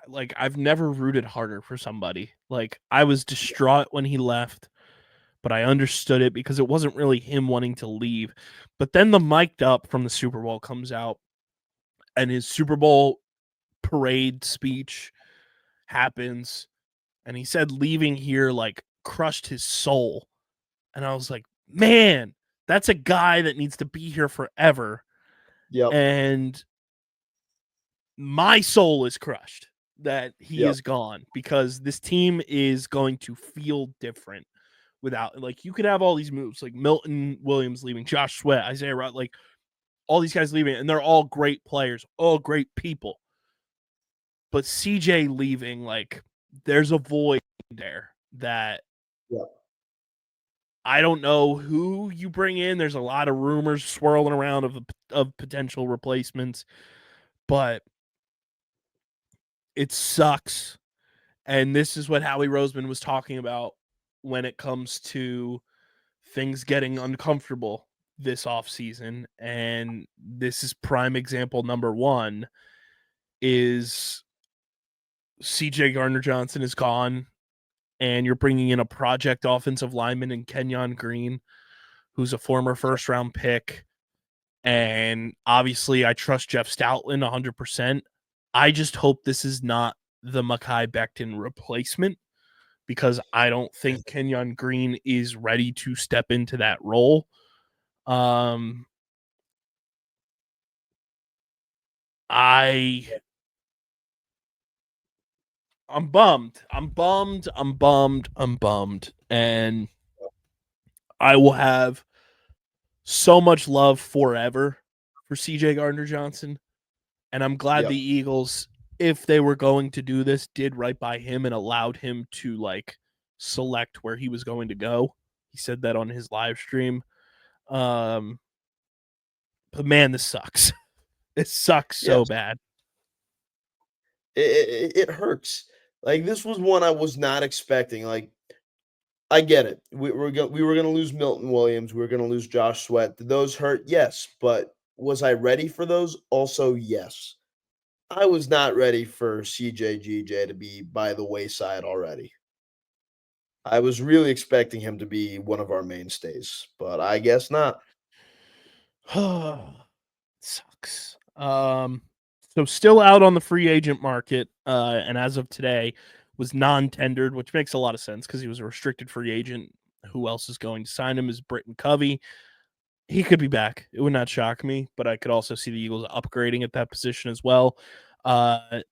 Like, I've never rooted harder for somebody. Like, I was distraught when he left, but I understood it because it wasn't really him wanting to leave. But then the mic'd up from the Super Bowl comes out, and his Super Bowl parade speech happens, And he said leaving here like crushed his soul. And I was like, man, that's a guy that needs to be here forever. Yep. And my soul is crushed that he is gone, because this team is going to feel different without, like, you could have all these moves like Milton Williams leaving, Josh Sweat, Isaiah Rod, like all these guys leaving, and they're all great players, all great people. But CJ leaving, like, there's a void there that I don't know who you bring in. There's a lot of rumors swirling around of potential replacements, but it sucks. And this is what Howie Roseman was talking about when it comes to things getting uncomfortable this offseason. And this is prime example number one is CJ Gardner-Johnson is gone, and you're bringing in a project offensive lineman in Kenyon Green, who's a former first-round pick. And obviously, I trust Jeff Stoutland 100%. I just hope this is not the Mekhi Becton replacement, because I don't think Kenyon Green is ready to step into that role. I'm bummed. I'm bummed. And I will have so much love forever for CJ Gardner-Johnson. And I'm glad the Eagles, if they were going to do this, did right by him and allowed him to, like, select where he was going to go. He said that on his live stream. But man, this sucks. It sucks so bad. It hurts. Like, this was one I was not expecting. Like, I get it. We were going to lose Milton Williams. We were going to lose Josh Sweat. Did those hurt? Yes. But was I ready for those? Also, yes. I was not ready for CJGJ to be by the wayside already. I was really expecting him to be one of our mainstays, but I guess not. Sucks. So still out on the free agent market, and as of today, was non-tendered, which makes a lot of sense because he was a restricted free agent. Who else is going to sign him is Britton Covey. He could be back. It would not shock me, but I could also see the Eagles upgrading at that position as well.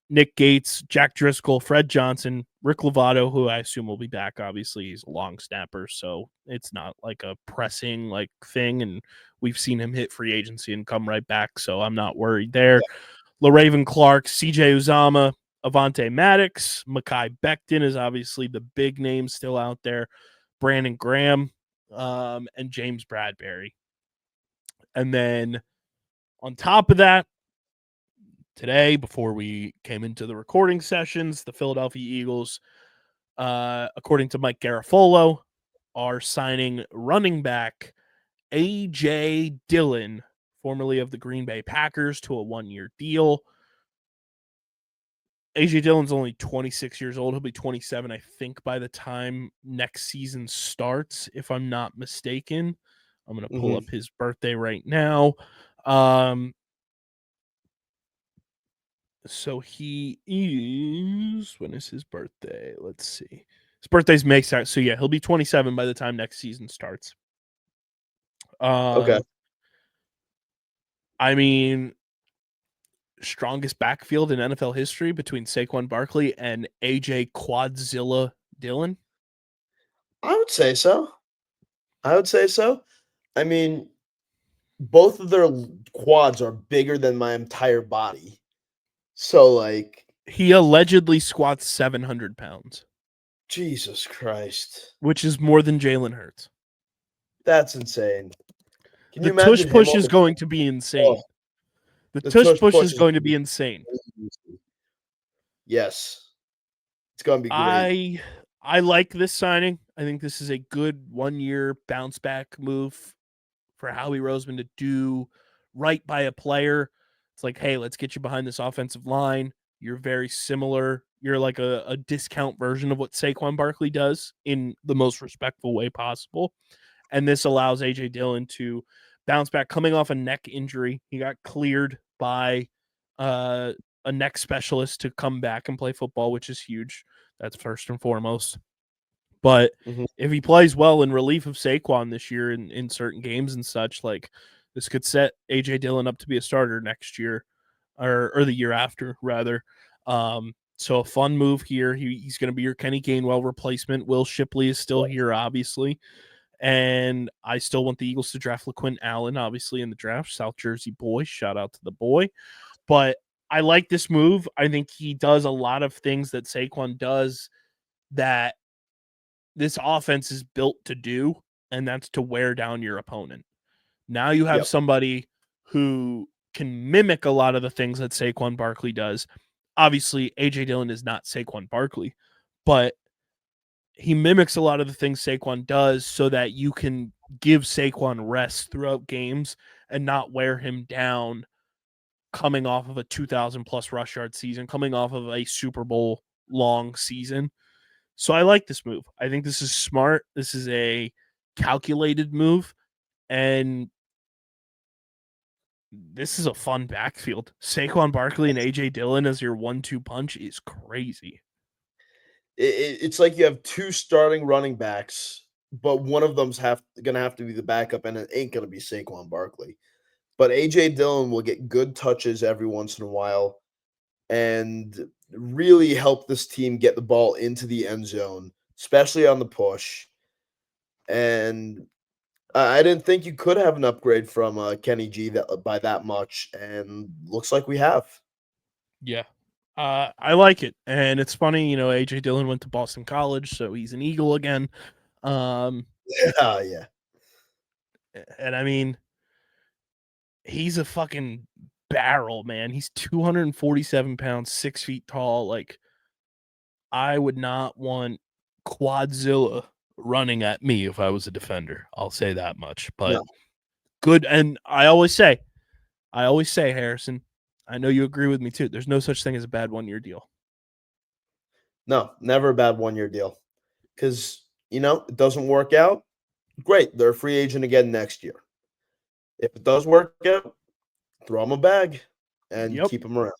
Nick Gates, Jack Driscoll, Fred Johnson, Rick Lovato, who I assume will be back. Obviously, he's a long snapper, so it's not like a pressing like thing. And we've seen him hit free agency and come right back, so I'm not worried there. LaRaven Clark, CJ Uzama, Avante Maddox, Mekhi Becton is obviously the big name still out there. Brandon Graham, and James Bradbury. And then on top of that, today, before we came into the recording sessions, the Philadelphia Eagles, according to Mike Garafolo, are signing running back A.J. Dillon, formerly of the Green Bay Packers, to a one-year deal. A.J. Dillon's only 26 years old. He'll be 27, I think, by the time next season starts, if I'm not mistaken. I'm going to pull up his birthday right now. So he is, when is his birthday? Let's see. His birthday's May 2nd. So yeah, he'll be 27 by the time next season starts. Okay. I mean, strongest backfield in NFL history between Saquon Barkley and AJ Quadzilla Dillon. I would say so. I mean, both of their quads are bigger than my entire body. So, like, he allegedly squats 700 pounds. Jesus Christ. Which is more than Jalen Hurts. That's insane. Can the you imagine tush push is going to be insane. The tush push is going to be insane. Yes. It's going to be great. I like this signing. I think this is a good 1-year bounce back move for Howie Roseman to do right by a player. It's like, hey, let's get you behind this offensive line. You're very similar. You're like a discount version of what Saquon Barkley does in the most respectful way possible. And this allows A.J. Dillon to bounce back coming off a neck injury. He got cleared by a neck specialist to come back and play football, which is huge. That's first and foremost. But if he plays well in relief of Saquon this year in certain games and such, like this could set A.J. Dillon up to be a starter next year or the year after, rather. So a fun move here. He's going to be your Kenny Gainwell replacement. Will Shipley is still here, obviously. And I still want the Eagles to draft LaQuint Allen, obviously, in the draft. South Jersey boy. Shout out to the boy. But I like this move. I think he does a lot of things that Saquon does that this offense is built to do, and that's to wear down your opponent. Now you have somebody who can mimic a lot of the things that Saquon Barkley does. Obviously, A.J. Dillon is not Saquon Barkley, but he mimics a lot of the things Saquon does so that you can give Saquon rest throughout games and not wear him down coming off of a 2,000-plus rush yard season, coming off of a Super Bowl long season. So I like this move. I think this is smart. This is a calculated move, and this is a fun backfield. Saquon Barkley and A.J. Dillon as your 1-2 punch is crazy. It's like you have two starting running backs, but one of them's going to have to be the backup, and it ain't going to be Saquon Barkley. But A.J. Dillon will get good touches every once in a while and really help this team get the ball into the end zone, especially on the push. And I didn't think you could have an upgrade from Kenny G by that much, and looks like we have. Yeah. I like it. And it's funny, A.J. Dillon went to Boston College, so he's an Eagle again. Yeah. And I mean, he's a fucking barrel, man. He's 247 pounds, 6 feet tall. Like, I would not want Quadzilla running at me if I was a defender. I'll say that much. But good. And I always say, Harrison, I know you agree with me too. There's no such thing as a bad 1-year deal. No, never a bad 1-year deal. Because, it doesn't work out. Great. They're a free agent again next year. If it does work out, throw them a bag and keep them around.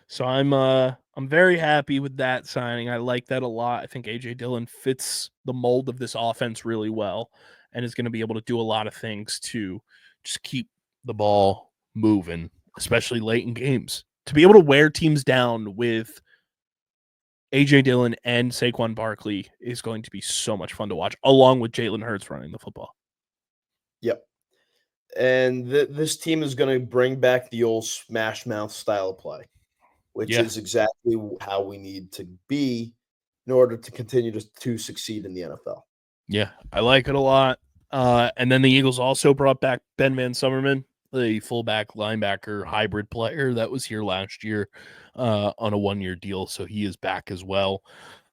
So I'm very happy with that signing. I like that a lot. I think A.J. Dillon fits the mold of this offense really well and is going to be able to do a lot of things to just keep the ball moving, especially late in games. To be able to wear teams down with A.J. Dillon and Saquon Barkley is going to be so much fun to watch, along with Jalen Hurts running the football. Yep. And this team is going to bring back the old smash mouth style of play, which is exactly how we need to be in order to continue to succeed in the NFL. Yeah, I like it a lot. And then the Eagles also brought back Ben Van Summerman, the fullback linebacker hybrid player that was here last year on a 1-year deal. So he is back as well.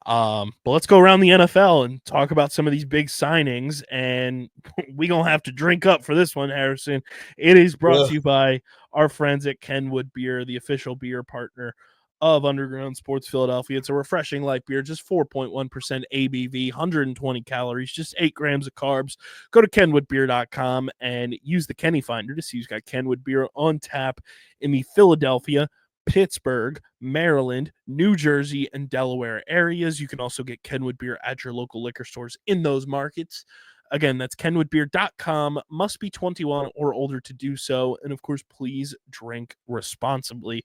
But let's go around the NFL and talk about some of these big signings. And we're going to have to drink up for this one, Harrison. It is brought to you by our friends at Kenwood Beer, the official beer partner of Underground Sports Philadelphia. It's a refreshing light beer, just 4.1% ABV, 120 calories, just 8 grams of carbs. Go to kenwoodbeer.com and use the Kenny Finder to see who's got Kenwood Beer on tap in the Philadelphia, Pittsburgh, Maryland, New Jersey, and Delaware areas. You can also get Kenwood Beer at your local liquor stores in those markets. Again, that's kenwoodbeer.com. Must be 21 or older to do so. And of course, please drink responsibly.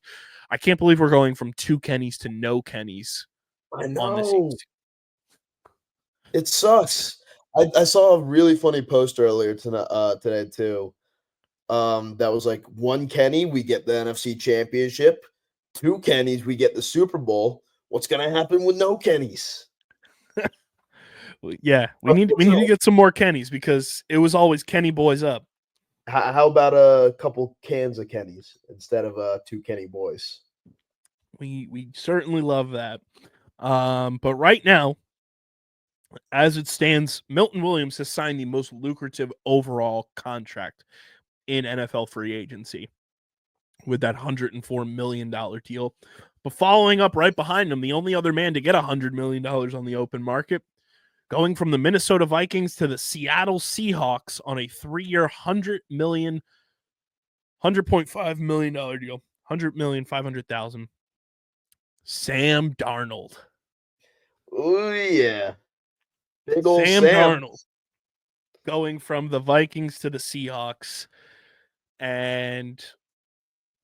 I can't believe we're going from 2 Kennys to no Kennys. I know. It sucks. I saw a really funny post earlier today too. That was like 1 Kenny, we get the NFC Championship. 2 Kennys, we get the Super Bowl. What's going to happen with no Kennys? Yeah, we need to get some more Kennys because it was always Kenny boys up. How about a couple cans of Kennys instead of 2 Kenny boys? We certainly love that. But right now, as it stands, Milton Williams has signed the most lucrative overall contract in NFL free agency with that $104 million deal. But following up right behind him, the only other man to get $100 million on the open market, going from the Minnesota Vikings to the Seattle Seahawks on a 3-year, $100.5 million deal. $100,500,000. Sam Darnold. Oh yeah, big old Sam Sam. Darnold going from the Vikings to the Seahawks. And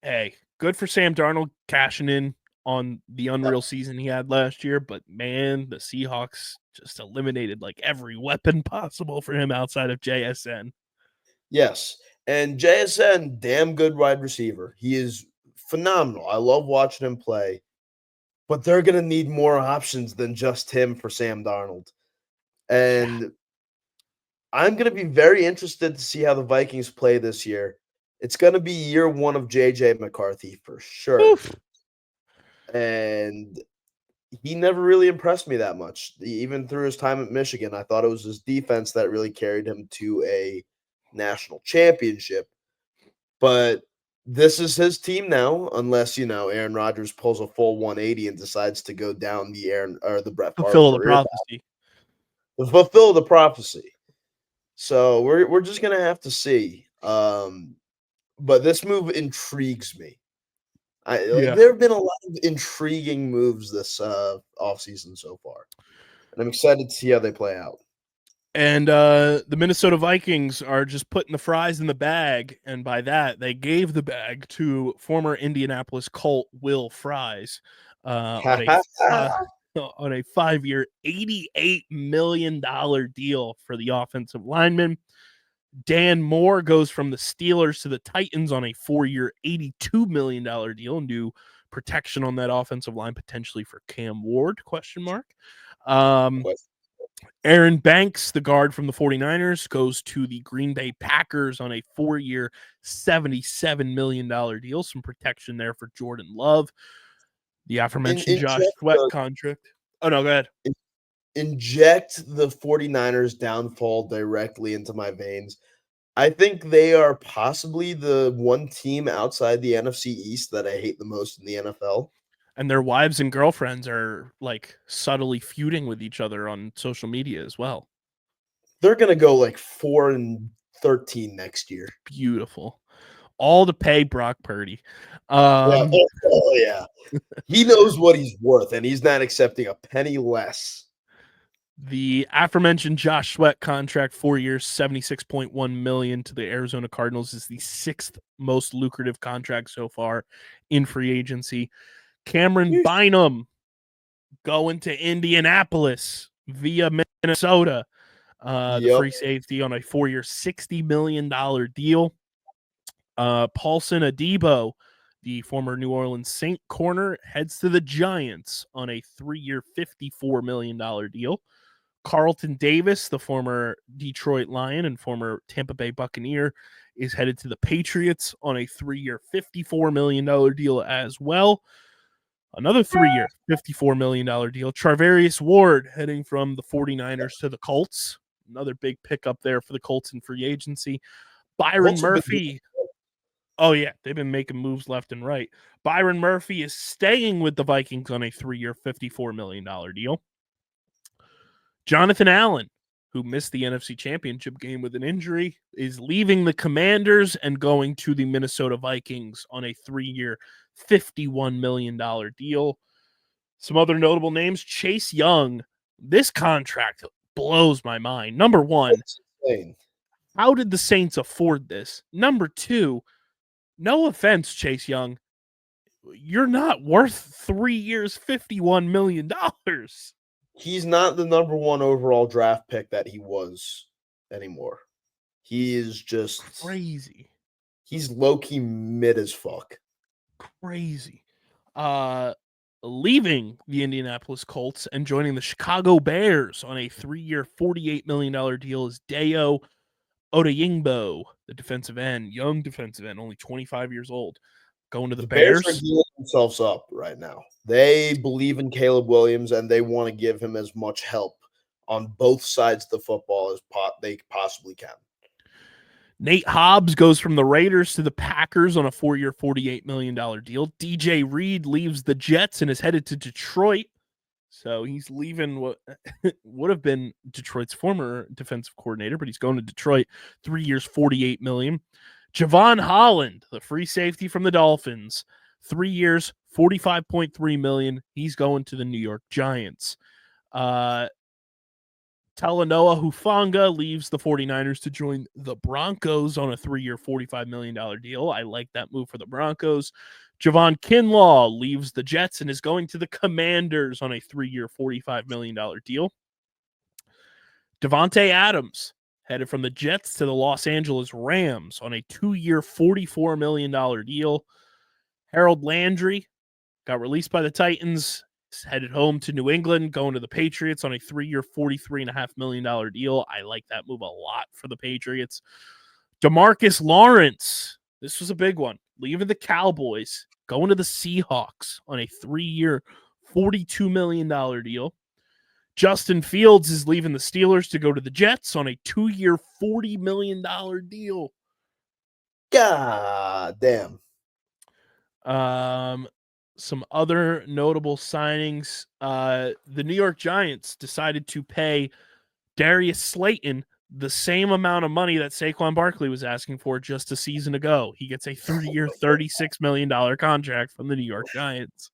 hey, good for Sam Darnold cashing in on the unreal season he had last year. But man, the Seahawks just eliminated like every weapon possible for him outside of JSN. Yes, and JSN, damn good wide receiver. He is phenomenal. I love watching him play. But they're going to need more options than just him for Sam Darnold. And I'm going to be very interested to see how the Vikings play this year. It's going to be year one of JJ McCarthy for sure. Oof. And he never really impressed me that much. Even through his time at Michigan, I thought it was his defense that really carried him to a national championship. But this is his team now, unless Aaron Rodgers pulls a full 180 and decides to go down the Brett Favre Fulfill the career prophecy. path. Fulfill the prophecy. So we're just gonna have to see. But this move intrigues me. There have been a lot of intriguing moves this offseason so far, and I'm excited to see how they play out. And the Minnesota Vikings are just putting the fries in the bag. And by that, they gave the bag to former Indianapolis Colt Will Fries on a 5-year, $88 million deal for the offensive lineman. Dan Moore goes from the Steelers to the Titans on a 4-year, $82 million deal. New protection on that offensive line, potentially for Cam Ward, ? Aaron Banks, the guard from the 49ers, goes to the Green Bay Packers on a 4-year, $77 million deal. Some protection there for Jordan Love. The aforementioned Josh Sweat contract. Oh, no, go ahead. Inject the 49ers downfall directly into my veins. I think they are possibly the one team outside the NFC East that I hate the most in the NFL. And their wives and girlfriends are like subtly feuding with each other on social media as well. They're going to go like 4-13 next year. Beautiful. All to pay Brock Purdy. Yeah. He knows what he's worth, and he's not accepting a penny less. The aforementioned Josh Sweat contract, 4 years, $76.1 million to the Arizona Cardinals, is the 6th most lucrative contract so far in free agency. Cameron Bynum going to Indianapolis via Minnesota. The free safety on a 4-year, $60 million deal. Paulson Adebo, the former New Orleans Saint corner, heads to the Giants on a 3-year, $54 million deal. Carlton Davis, the former Detroit Lion and former Tampa Bay Buccaneer, is headed to the Patriots on a 3-year, $54 million deal as well. Another 3-year, $54 million deal. Charvarius Ward heading from the 49ers to the Colts. Another big pickup there for the Colts in free agency. Byron Murphy. Oh, yeah, they've been making moves left and right. Byron Murphy is staying with the Vikings on a 3-year, $54 million deal. Jonathan Allen, who missed the NFC Championship game with an injury, is leaving the Commanders and going to the Minnesota Vikings on a 3-year, $51 million deal. Some other notable names, Chase Young. This contract blows my mind. Number one, how did the Saints afford this? Number two, no offense, Chase Young, you're not worth 3 years, $51 million. He's not the number one overall draft pick that he was anymore. He is just crazy. He's low-key mid as fuck. Crazy. Leaving the Indianapolis Colts and joining the Chicago Bears on a 3-year, $48 million deal is Dayo Odeyingbo, the defensive end, young defensive end, only 25 years old. Going to the Bears are gearing themselves up right now. They believe in Caleb Williams, and they want to give him as much help on both sides of the football as they possibly can. Nate Hobbs goes from the Raiders to the Packers on a 4-year, $48 million deal. DJ Reed leaves the Jets and is headed to Detroit. So he's leaving what would have been Detroit's former defensive coordinator, but he's going to Detroit. 3 years, $48 million. Javon Holland, the free safety from the Dolphins, 3 years, $45.3 million. He's going to the New York Giants. Talanoa Hufanga leaves the 49ers to join the Broncos on a 3-year, $45 million deal. I like that move for the Broncos. Javon Kinlaw leaves the Jets and is going to the Commanders on a 3-year, $45 million deal. Devontae Adams headed from the Jets to the Los Angeles Rams on a 2-year, $44 million deal. Harold Landry got released by the Titans, headed home to New England, going to the Patriots on a 3-year, $43.5 million deal. I like that move a lot for the Patriots. DeMarcus Lawrence, this was a big one, leaving the Cowboys, going to the Seahawks on a 3-year, $42 million deal. Justin Fields is leaving the Steelers to go to the Jets on a 2-year, $40 million deal. God damn. Some other notable signings. The New York Giants decided to pay Darius Slayton the same amount of money that Saquon Barkley was asking for just a season ago. He gets a 3-year, $36 million contract from the New York Giants.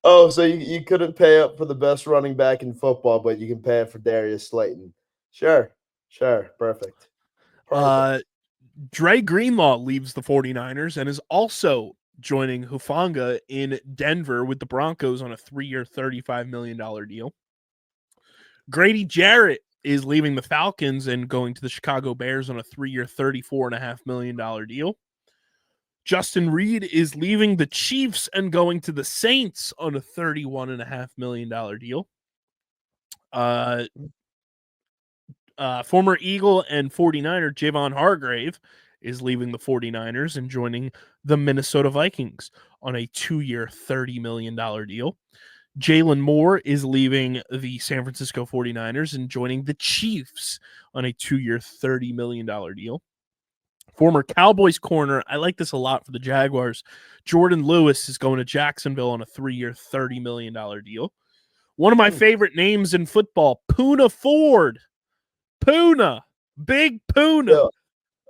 Oh, so you couldn't pay up for the best running back in football, but you can pay it for Darius Slayton. Sure. Perfect. Dre Greenlaw leaves the 49ers and is also joining Hufanga in Denver with the Broncos on a 3-year, $35 million deal. Grady Jarrett is leaving the Falcons and going to the Chicago Bears on a 3-year, $34.5 million deal. Justin Reed is leaving the Chiefs and going to the Saints on a $31.5 million deal. Former Eagle and 49er Javon Hargrave is leaving the 49ers and joining the Minnesota Vikings on a 2-year, $30 million deal. Jalen Moore is leaving the San Francisco 49ers and joining the Chiefs on a 2-year, $30 million deal. Former Cowboys corner, I like this a lot for the Jaguars, Jordan Lewis is going to Jacksonville on a 3-year, $30 million deal. One of my favorite names in football, Poona Ford. Poona. Big Poona.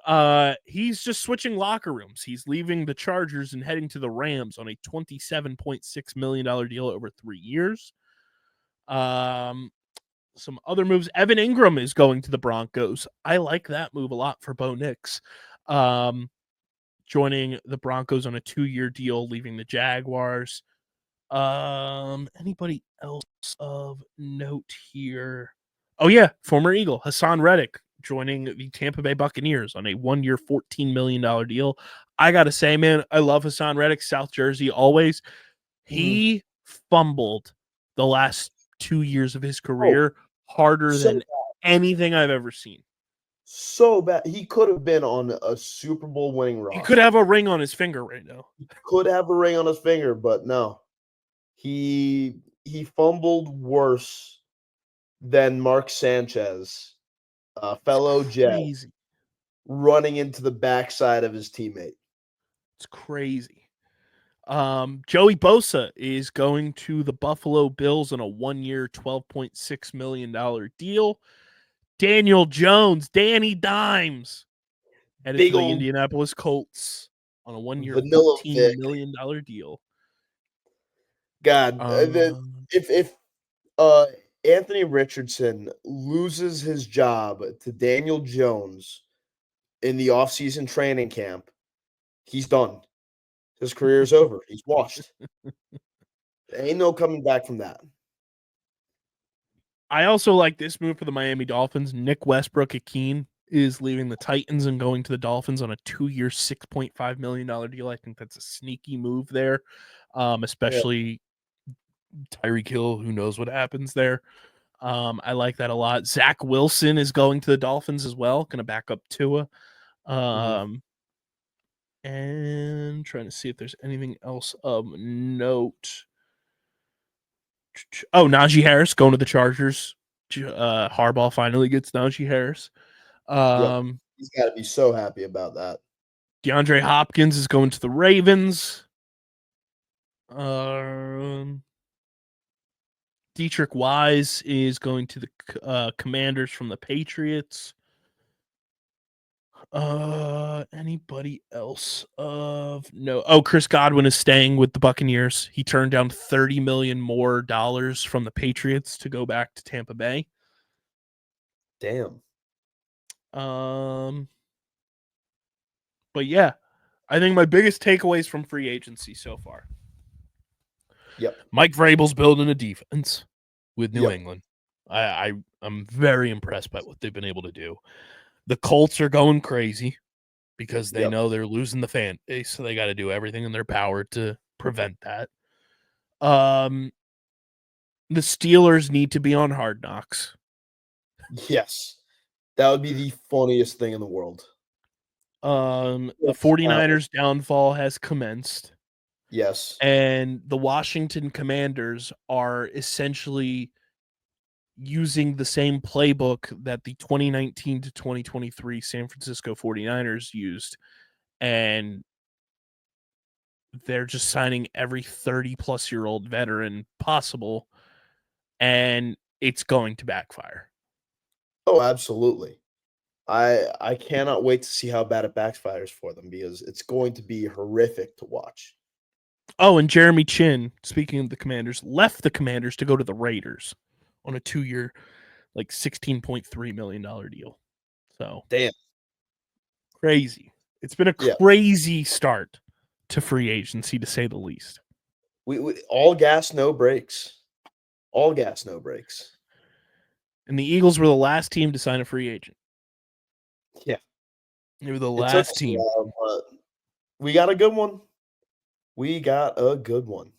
Yeah. He's just switching locker rooms. He's leaving the Chargers and heading to the Rams on a $27.6 million deal over 3 years. Some other moves. Evan Ingram is going to the Broncos. I like that move a lot for Bo Nix. Joining the Broncos on a 2-year deal, leaving the Jaguars. Anybody else of note here? Oh, yeah. Former Eagle, Hassan Reddick, joining the Tampa Bay Buccaneers on a 1-year, $14 million deal. I got to say, man, I love Hassan Reddick, South Jersey, always. He fumbled the last 2 years of his career harder than anything I've ever seen. So bad. He could have been on a Super Bowl winning roster. He could have a ring on his finger right now. He could have a ring on his finger, but no. He fumbled worse than Mark Sanchez, fellow Jet, running into the backside of his teammate. It's crazy. Joey Bosa is going to the Buffalo Bills on a 1-year, $12.6 million deal. Daniel Jones, Danny Dimes, headed to the Indianapolis Colts on a 1-year, $14 million deal. God, if Anthony Richardson loses his job to Daniel Jones in the offseason training camp, he's done. His career is over. He's washed. There ain't no coming back from that. I also like this move for the Miami Dolphins. Nick Westbrook-Ikhine is leaving the Titans and going to the Dolphins on a 2-year, $6.5 million deal. I think that's a sneaky move there, especially Tyreek Hill. Who knows what happens there? I like that a lot. Zach Wilson is going to the Dolphins as well, going to back up Tua. And trying to see if there's anything else of note. Oh, Najee Harris going to the Chargers. Harbaugh finally gets Najee Harris. He's got to be so happy about that. DeAndre Hopkins is going to the Ravens. Dietrich Wise is going to the Commanders from the Patriots. Anybody else of no? Oh, Chris Godwin is staying with the Buccaneers. He turned down $30 million more from the Patriots to go back to Tampa Bay. Damn. But yeah, I think my biggest takeaways from free agency so far. Yep. Mike Vrabel's building a defense with New Yep. England. I'm very impressed by what they've been able to do. The Colts are going crazy because they know they're losing the fan base, so they got to do everything in their power to prevent that. The Steelers need to be on Hard Knocks. Yes. That would be the funniest thing in the world. The 49ers downfall has commenced. Yes. And the Washington Commanders are essentially using the same playbook that the 2019 to 2023 San Francisco 49ers used. And they're just signing every 30-plus-year-old veteran possible, and it's going to backfire. Oh, absolutely. I cannot wait to see how bad it backfires for them because it's going to be horrific to watch. Oh, and Jeremy Chin, speaking of the Commanders, left the Commanders to go to the Raiders on a 2-year, like $16.3 million deal. So damn, crazy. It's been a crazy start to free agency, to say the least. We all gas, no brakes. All gas, no brakes. And the Eagles were the last team to sign a free agent. Yeah. They were the last team. We got a good one. We got a good one.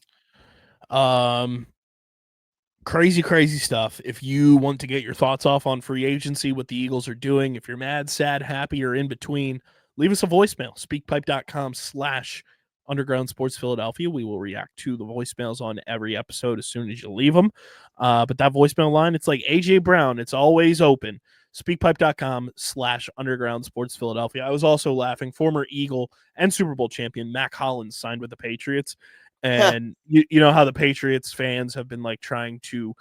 Crazy stuff. If you want to get your thoughts off on free agency, what the Eagles are doing, if you're mad, sad, happy, or in between, leave us a voicemail. Speakpipe.com/Underground Sports Philadelphia. We will react to the voicemails on every episode as soon as you leave them. But that voicemail line, it's like AJ Brown. It's always open. Speakpipe.com/Underground Sports Philadelphia. I was also laughing. Former Eagle and Super Bowl champion Mac Hollins signed with the Patriots. And you know how the Patriots fans have been like trying to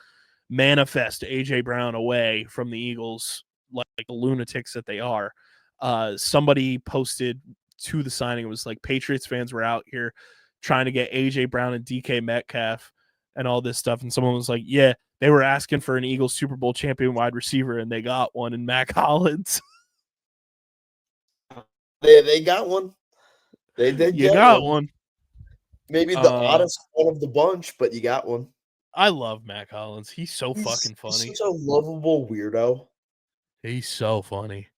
manifest AJ Brown away from the Eagles like the lunatics that they are. Somebody posted to the signing, it was like Patriots fans were out here trying to get AJ Brown and DK Metcalf and all this stuff. And someone was like, yeah, they were asking for an Eagles Super Bowl champion wide receiver and they got one in Mac Hollins. They got one. They did you got one. Maybe the oddest one of the bunch, but you got one. I love Mac Hollins. He's fucking funny. He's such a lovable weirdo. He's so funny.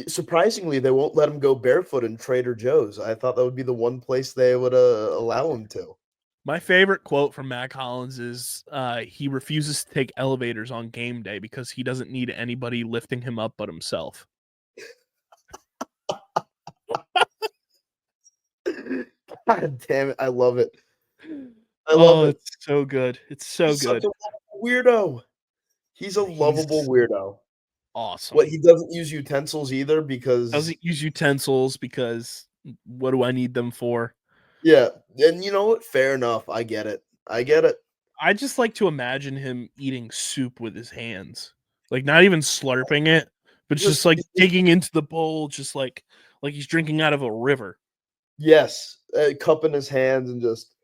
Surprisingly, they won't let him go barefoot in Trader Joe's. I thought that would be the one place they would allow him to. My favorite quote from Mac Hollins is he refuses to take elevators on game day because he doesn't need anybody lifting him up but himself. God damn it. I love it. I love it. It's so good. It's so He's good. Such a weirdo. He's a lovable weirdo. Awesome. What, he doesn't use utensils either because... Doesn't use utensils because what do I need them for? Yeah. And you know what? Fair enough. I get it. I just like to imagine him eating soup with his hands. Like not even slurping it, but just like digging into the bowl, just like he's drinking out of a river. Yes. A cup in his hands and just...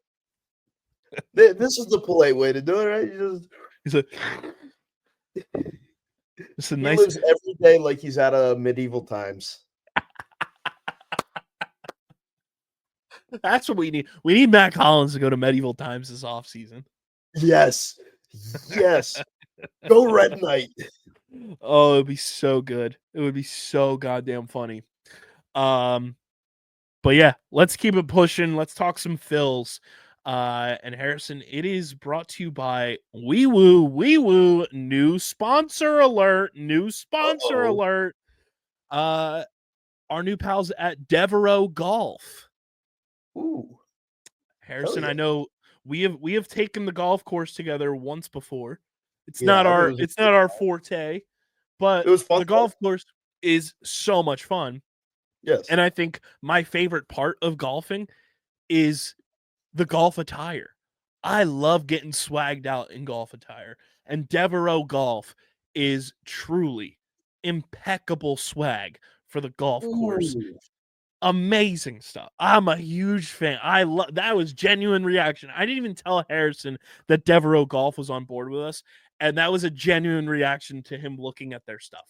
This is the polite way to do it, right? He's like... He lives every day like he's at a medieval times. That's what we need. We need Mac Hollins to go to medieval times this offseason. Yes. Yes. Go Red Knight. Oh, it'd be so good. It would be so goddamn funny. But yeah, let's keep it pushing. Let's talk some Phils. And Harrison, it is brought to you by Wee Woo. New sponsor alert. Our new pals at Devereaux Golf. Ooh. Harrison, I know we have taken the golf course together once before. It's not our forte, but it was fun. The golf course is so much fun. Yes. And I think my favorite part of golfing is the golf attire. I love getting swagged out in golf attire. And Devereaux Golf is truly impeccable swag for the golf course. Ooh. Amazing stuff. I'm a huge fan. I love that was genuine reaction. I didn't even tell Harrison that Devereaux Golf was on board with us, and that was a genuine reaction to him looking at their stuff.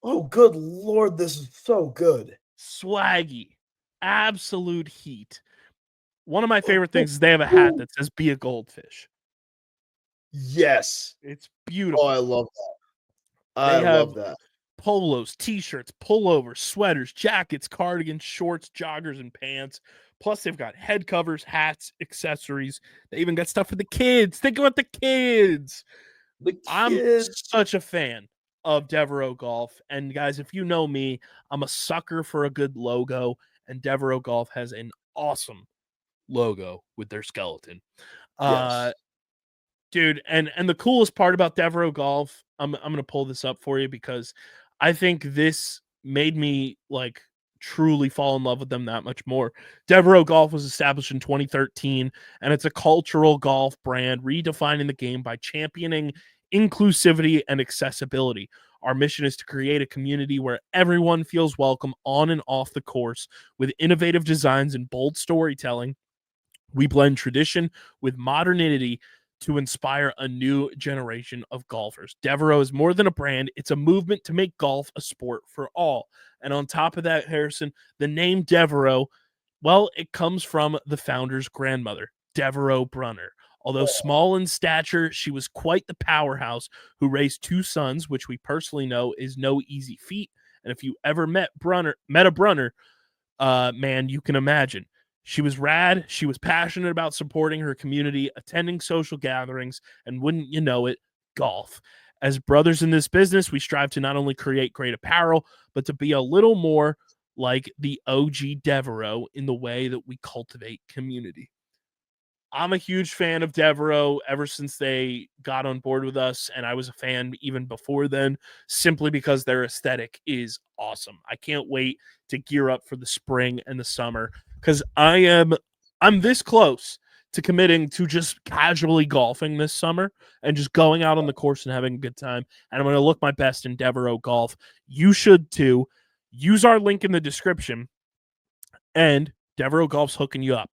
Oh, good Lord, this is so good. Swaggy, absolute heat. One of my favorite things is they have a hat that says "Be a Goldfish." Yes. It's Oh, beautiful. I love that. They I have love that. polos, t-shirts, pullovers, sweaters, jackets, cardigans, shorts, joggers, and pants. Plus, they've got head covers, hats, accessories. They even got stuff for the kids. Think about the kids. The I'm kids. such a fan of Devereaux Golf. And guys, if you know me, I'm a sucker for a good logo. And Devereaux Golf has an awesome logo with their skeleton. Yes. Dude, and the coolest part about Devereaux Golf, I'm gonna pull this up for you because I think this made me like truly fall in love with them that much more. Devereaux Golf was established in 2013, and it's a cultural golf brand redefining the game by championing inclusivity and accessibility. Our mission is to create a community where everyone feels welcome on and off the course with innovative designs and bold storytelling. We blend tradition with modernity to inspire a new generation of golfers. Devereaux is more than a brand, it's a movement to make golf a sport for all. And on top of that, Harrison, the name Devereaux, well, it comes from the founder's grandmother, Devereaux Brunner. Although small in stature, she was quite the powerhouse who raised two sons, which we personally know is no easy feat. And if you ever met a Brunner, man, you can imagine. She was rad. She was passionate about supporting her community, attending social gatherings, and wouldn't you know it, golf. As brothers in this business, we strive to not only create great apparel, but to be a little more like the OG Devereaux in the way that we cultivate community. I'm a huge fan of Devereaux ever since they got on board with us, and I was a fan even before then, simply because their aesthetic is awesome. I can't wait to gear up for the spring and the summer because I'm this close to committing to just casually golfing this summer and just going out on the course and having a good time. And I'm going to look my best in Devereaux Golf. You should too. Use our link in the description, and Devereaux Golf's hooking you up.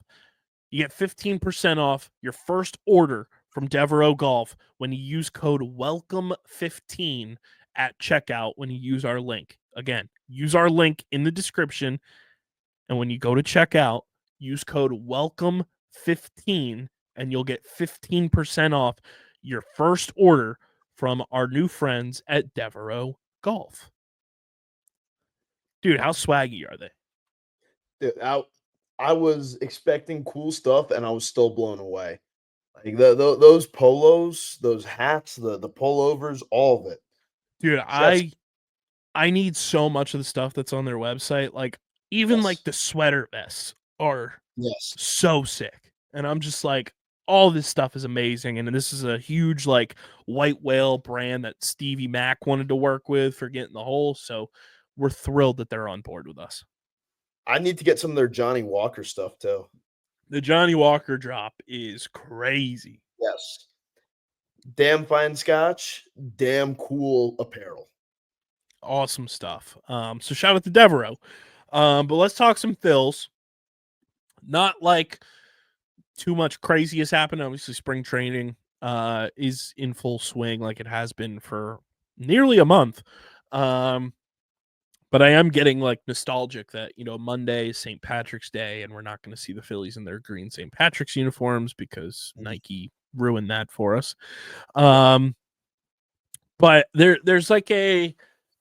You get 15% off your first order from Devereaux Golf when you use code WELCOME15 at checkout when you use our link. Again, use our link in the description, and when you go to checkout, use code WELCOME15 and you'll get 15% off your first order from our new friends at Devereaux Golf. Dude, how swaggy are they? Dude, I was expecting cool stuff, and I was still blown away. Like those polos, those hats, the pullovers, all of it. Dude, Chef's I need so much of the stuff that's on their website. Like even like yes. the sweater vests are Yes. so sick. And I'm just like, all this stuff is amazing. And this is a huge like white whale brand that Stevie Mack wanted to work with for getting the hole. So we're thrilled that they're on board with us. I need to get some of their Johnny Walker stuff too. The Johnny Walker drop is crazy. Yes. Damn fine scotch, damn cool apparel. Awesome stuff. So shout out to Devereaux. But let's talk some Phils. Not like too much crazy has happened. Obviously, spring training is in full swing like it has been for nearly a month. But I am getting like nostalgic that, you know, Monday is St. Patrick's Day and we're not going to see the Phillies in their green St. Patrick's uniforms because Nike ruined that for us. But there's like I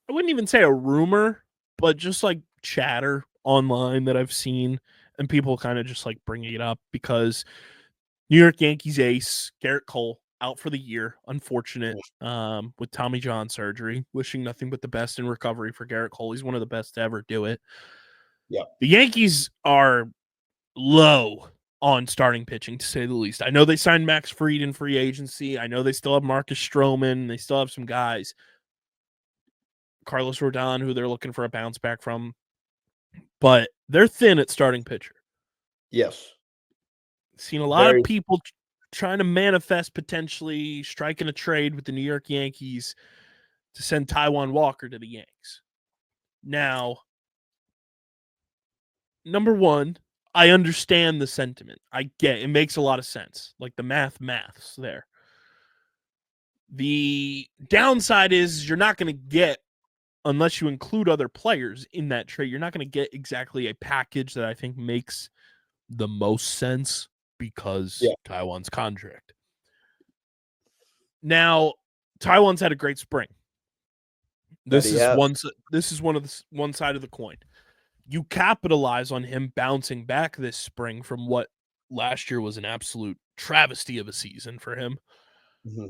wouldn't even say a rumor, but just like chatter online that I've seen and people kind of just like bringing it up because New York Yankees ace Garrett Cole out for the year. Unfortunate with Tommy John surgery. Wishing nothing but the best in recovery for Garrett Cole. He's one of the best to ever do it. Yeah. The Yankees are low on starting pitching, to say the least. I know they signed Max Fried in free agency. I know they still have Marcus Stroman. They still have some guys. Carlos Rodon, who they're looking for a bounce back from. But they're thin at starting pitcher. Yes. Seen a lot of people trying to manifest potentially striking a trade with the New York Yankees to send Taijuan Walker to the Yanks. Now, number one, I understand the sentiment. I get it makes a lot of sense. Like the maths there. The downside is you're not going to get, unless you include other players in that trade, you're not going to get exactly a package that I think makes the most sense because Taijuan's contract. Now, Taijuan's had a great spring. This is one side of the coin. You capitalize on him bouncing back this spring from what last year was an absolute travesty of a season for him. Mm-hmm.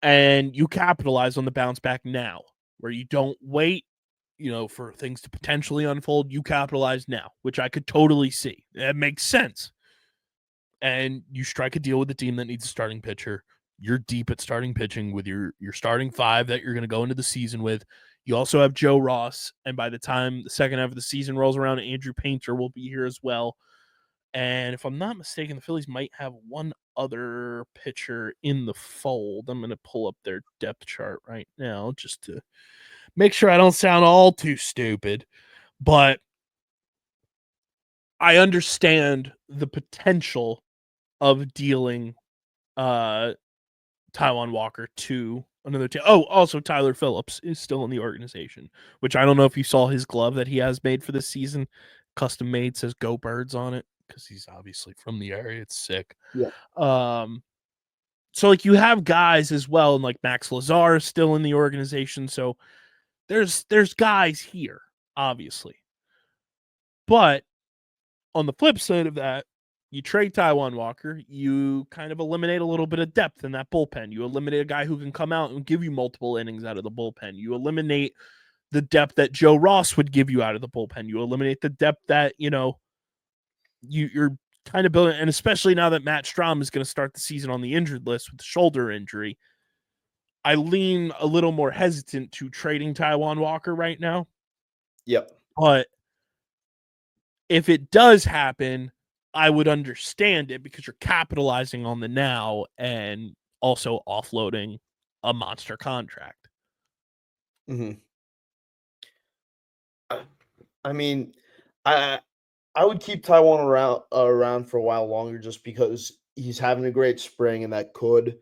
And you capitalize on the bounce back now, where you don't wait, for things to potentially unfold. You capitalize now, which I could totally see. That makes sense. And you strike a deal with the team that needs a starting pitcher. You're deep at starting pitching with your starting five that you're going to go into the season with. You also have Joe Ross, and by the time the second half of the season rolls around, Andrew Painter will be here as well. And if I'm not mistaken, the Phillies might have one other pitcher in the fold. I'm going to pull up their depth chart right now just to make sure I don't sound all too stupid. But I understand the potential of dealing Taijuan Walker to another team. Oh, also Tyler Phillips is still in the organization, which I don't know if you saw his glove that he has made for this season. Custom made, says Go Birds on it because he's obviously from the area. It's sick. Yeah. So like you have guys as well, and like Max Lazar is still in the organization. So there's guys here, obviously. But on the flip side of that, you trade Taijuan Walker, you kind of eliminate a little bit of depth in that bullpen. You eliminate a guy who can come out and give you multiple innings out of the bullpen. You eliminate the depth that Joe Ross would give you out of the bullpen. You eliminate the depth that, you're kind of building, and especially now that Matt Strahm is going to start the season on the injured list with the shoulder injury, I lean a little more hesitant to trading Taijuan Walker right now. Yep. But if it does happen, I would understand it because you're capitalizing on the now and also offloading a monster contract. Mm-hmm. I mean, I would keep Taijuan around for a while longer just because he's having a great spring and that could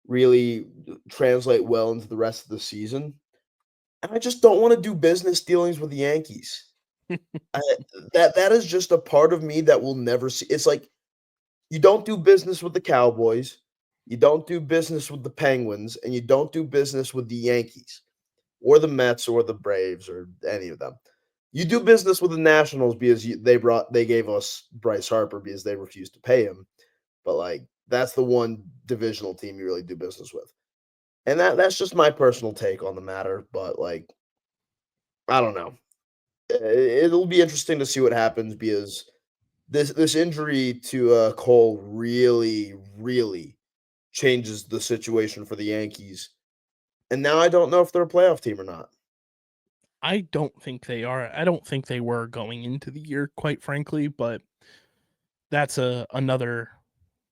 really translate well into the rest of the season. And I just don't want to do business dealings with the Yankees. That is just a part of me that will never see. It's like you don't do business with the Cowboys, you don't do business with the Penguins, and you don't do business with the Yankees or the Mets or the Braves or any of them. You do business with the Nationals because they gave us Bryce Harper because they refused to pay him. But like that's the one divisional team you really do business with. And that's just my personal take on the matter, but like I don't know. It'll be interesting to see what happens because this injury to Cole really, really changes the situation for the Yankees. And now I don't know if they're a playoff team or not. I don't think they are. I don't think they were going into the year, quite frankly, but that's another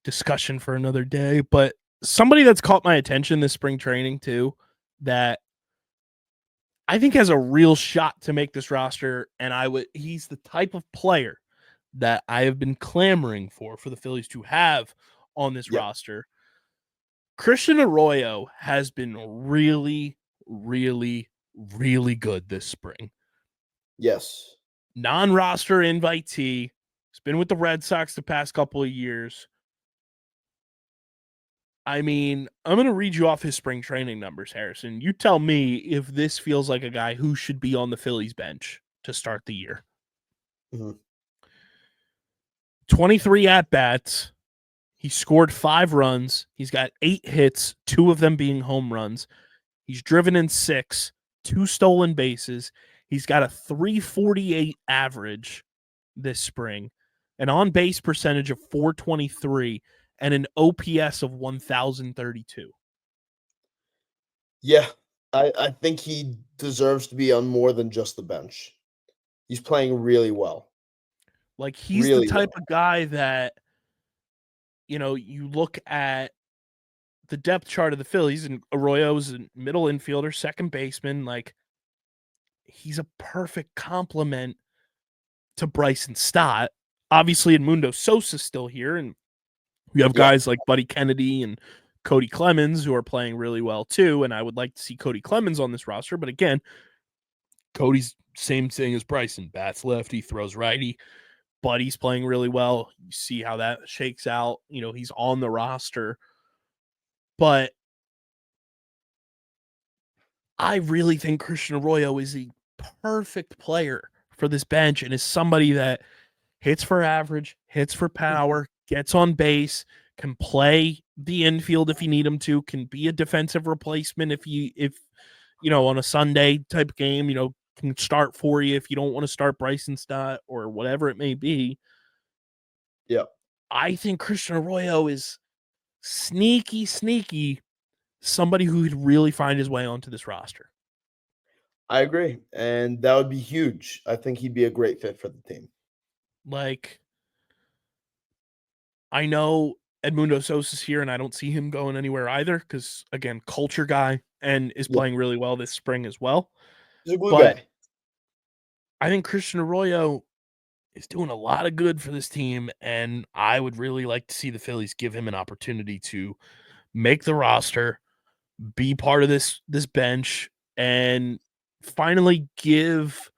discussion for another day. But somebody that's caught my attention this spring training too, that I think has a real shot to make this roster, and he's the type of player that I have been clamoring for the Phillies to have on this roster. Christian Arroyo has been really, really, really good this spring. Yes. Non-roster invitee. He's been with the Red Sox the past couple of years. I mean, I'm going to read you off his spring training numbers, Harrison. You tell me if this feels like a guy who should be on the Phillies bench to start the year. Mm-hmm. 23 at-bats. He scored 5 runs. He's got 8 hits, 2 of them being home runs. He's driven in 6, 2 stolen bases. He's got a .348 average this spring, an on-base percentage of .423, and an OPS of 1,032. Yeah, I think he deserves to be on more than just the bench. He's playing really well. Like, he's really the type of guy that, you look at the depth chart of the Phillies, and Arroyo's a middle infielder, second baseman, like he's a perfect complement to Bryson Stott. Obviously, Edmundo Sosa's still here, and we have guys like Buddy Kennedy and Cody Clemens who are playing really well too, and I would like to see Cody Clemens on this roster, but again, Cody's same thing as Bryson. Bats lefty, throws righty. Buddy's playing really well. You see how that shakes out. You know, he's on the roster. But I really think Christian Arroyo is a perfect player for this bench and is somebody that hits for average, hits for power, gets on base, can play the infield if you need him to, can be a defensive replacement if you know, on a Sunday type game, you know, can start for you if you don't want to start Bryson Stott or whatever it may be. Yeah. I think Christian Arroyo is sneaky somebody who could really find his way onto this roster. I agree. And that would be huge. I think he'd be a great fit for the team. Like, I know Edmundo Sosa's here, and I don't see him going anywhere either because, again, culture guy and is playing really well this spring as well. He's a glue guy. I think Christian Arroyo is doing a lot of good for this team, and I would really like to see the Phillies give him an opportunity to make the roster, be part of this bench, and finally give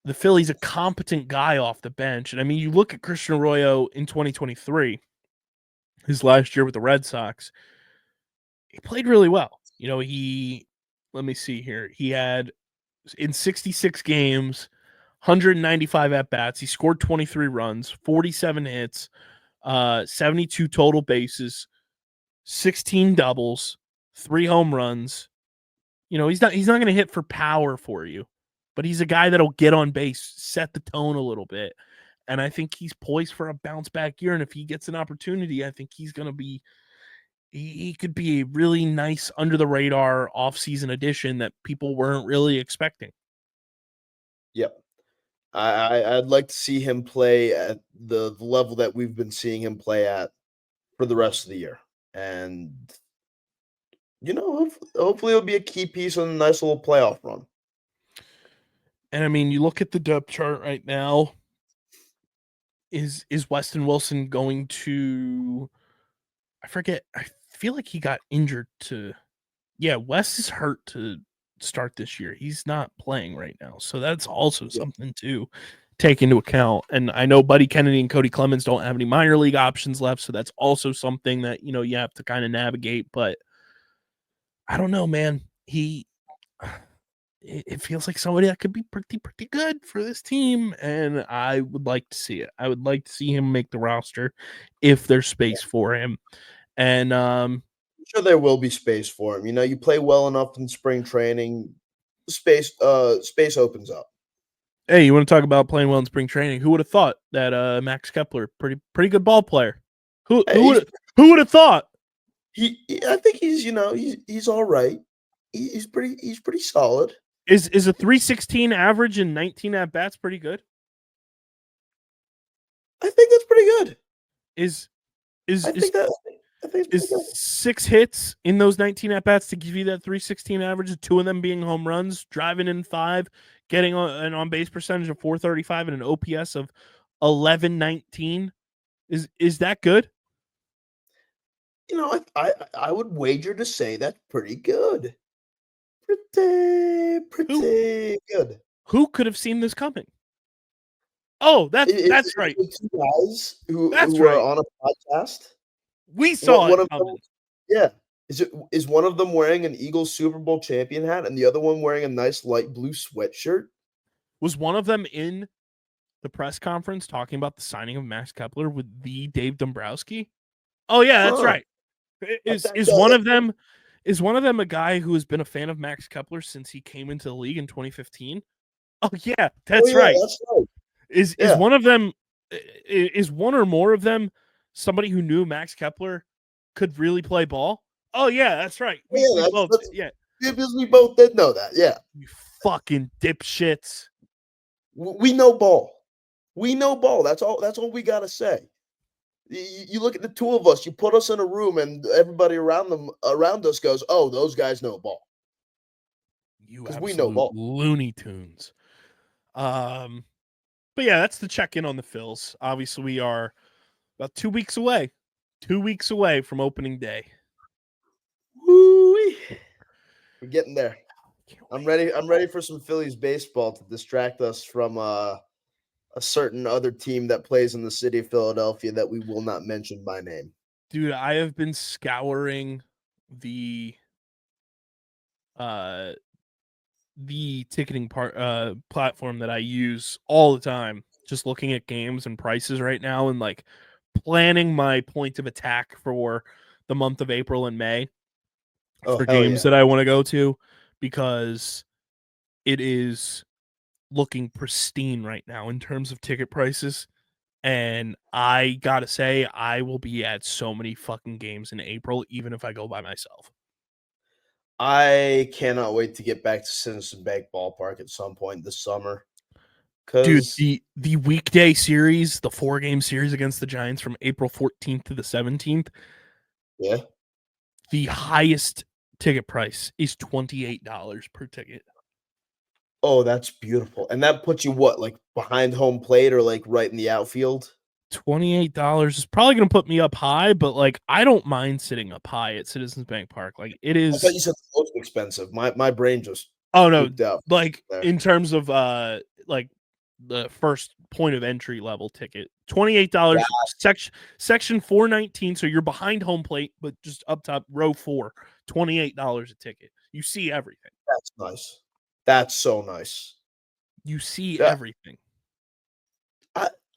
the Phillies a competent guy off the bench. And I mean, you look at Christian Arroyo in 2023, his last year with the Red Sox, he played really well. You know, let me see here. He had in 66 games, 195 at-bats. He scored 23 runs, 47 hits, 72 total bases, 16 doubles, 3 home runs. You know, he's not going to hit for power for you, but he's a guy that'll get on base, set the tone a little bit. And I think he's poised for a bounce back year. And if he gets an opportunity, I think he's going to be, he could be a really nice under the radar offseason addition that people weren't really expecting. Yep. I'd like to see him play at the level that we've been seeing him play at for the rest of the year. And, you know, hopefully it'll be a key piece on a nice little playoff run. And I mean, you look at the depth chart right now. Is Weston Wilson going to, I forget, I feel like he got injured Wes is hurt to start this year. He's not playing right now. So that's also something to take into account. And I know Buddy Kennedy and Cody Clemens don't have any minor league options left. So that's also something that, you know, you have to kind of navigate. But I don't know, man. It feels like somebody that could be pretty good for this team, and I would like to see it. I would like to see him make the roster if there's space for him. And I'm sure there will be space for him. You know, you play well enough in spring training, space opens up. Hey, you want to talk about playing well in spring training? Who would have thought that Max Kepler, pretty good ball player? Who would have thought? I think he's all right. He's pretty solid. Is a 316 average and 19 at bats pretty good? I think that's pretty good. Is I think it's good. 6 hits in those 19 at bats to give you that 316 average, 2 of them being home runs, driving in 5, getting an on base percentage of 435 and an OPS of 1119? Is that good? You know, I would wager to say that's pretty good. Pretty good. Who could have seen this coming? Oh, that's right. Two guys who right. are on a podcast. We saw it coming. Yeah. Is one of them wearing an Eagles Super Bowl champion hat and the other one wearing a nice light blue sweatshirt? Was one of them in the press conference talking about the signing of Max Kepler with the Dave Dombrowski? Oh yeah, that's right. Is one of them a guy who has been a fan of Max Kepler since he came into the league in 2015? Oh yeah, that's right. That's right. Is one of them, is one or more of them somebody who knew Max Kepler could really play ball? Oh yeah, that's right. Because we both did know that. Yeah. You fucking dipshits. We know ball. We know ball. That's all we gotta say. You look at the two of us, you put us in a room, and everybody around us goes, "Oh, those guys know ball." You 'Cause we know absolute ball. Looney Tunes. But yeah, that's the check-in on the Phils. Obviously, we are about 2 weeks away. 2 weeks away from opening day. Woo-wee. We're getting there. Can't I'm wait. ready for some Phillies baseball to distract us from a certain other team that plays in the city of Philadelphia that we will not mention by name. Dude, I have been scouring the ticketing platform that I use all the time, just looking at games and prices right now and like planning my point of attack for the month of April and May Oh, for hell games yeah. that I want to go to, because it is looking pristine right now in terms of ticket prices. And I gotta say, I will be at so many fucking games in April, even if I go by myself. I cannot wait to get back to Citizen Bank Ballpark at some point this summer. Dude, 'Cause the weekday series, the 4-game series against the Giants from April 14th to the 17th, yeah. the highest ticket price is $28 per ticket. Oh, that's beautiful. And that puts you what, like behind home plate or like right in the outfield? $28 is probably gonna put me up high, but like I don't mind sitting up high at Citizens Bank Park. Like it I thought is. you said the most expensive. My brain just Oh no, pooped out like there. in terms of like the first point of entry level ticket, $28 section 419. So you're behind home plate, but just up top row 4, $28 a ticket. You see everything. That's nice. That's so nice. You see Yeah, everything.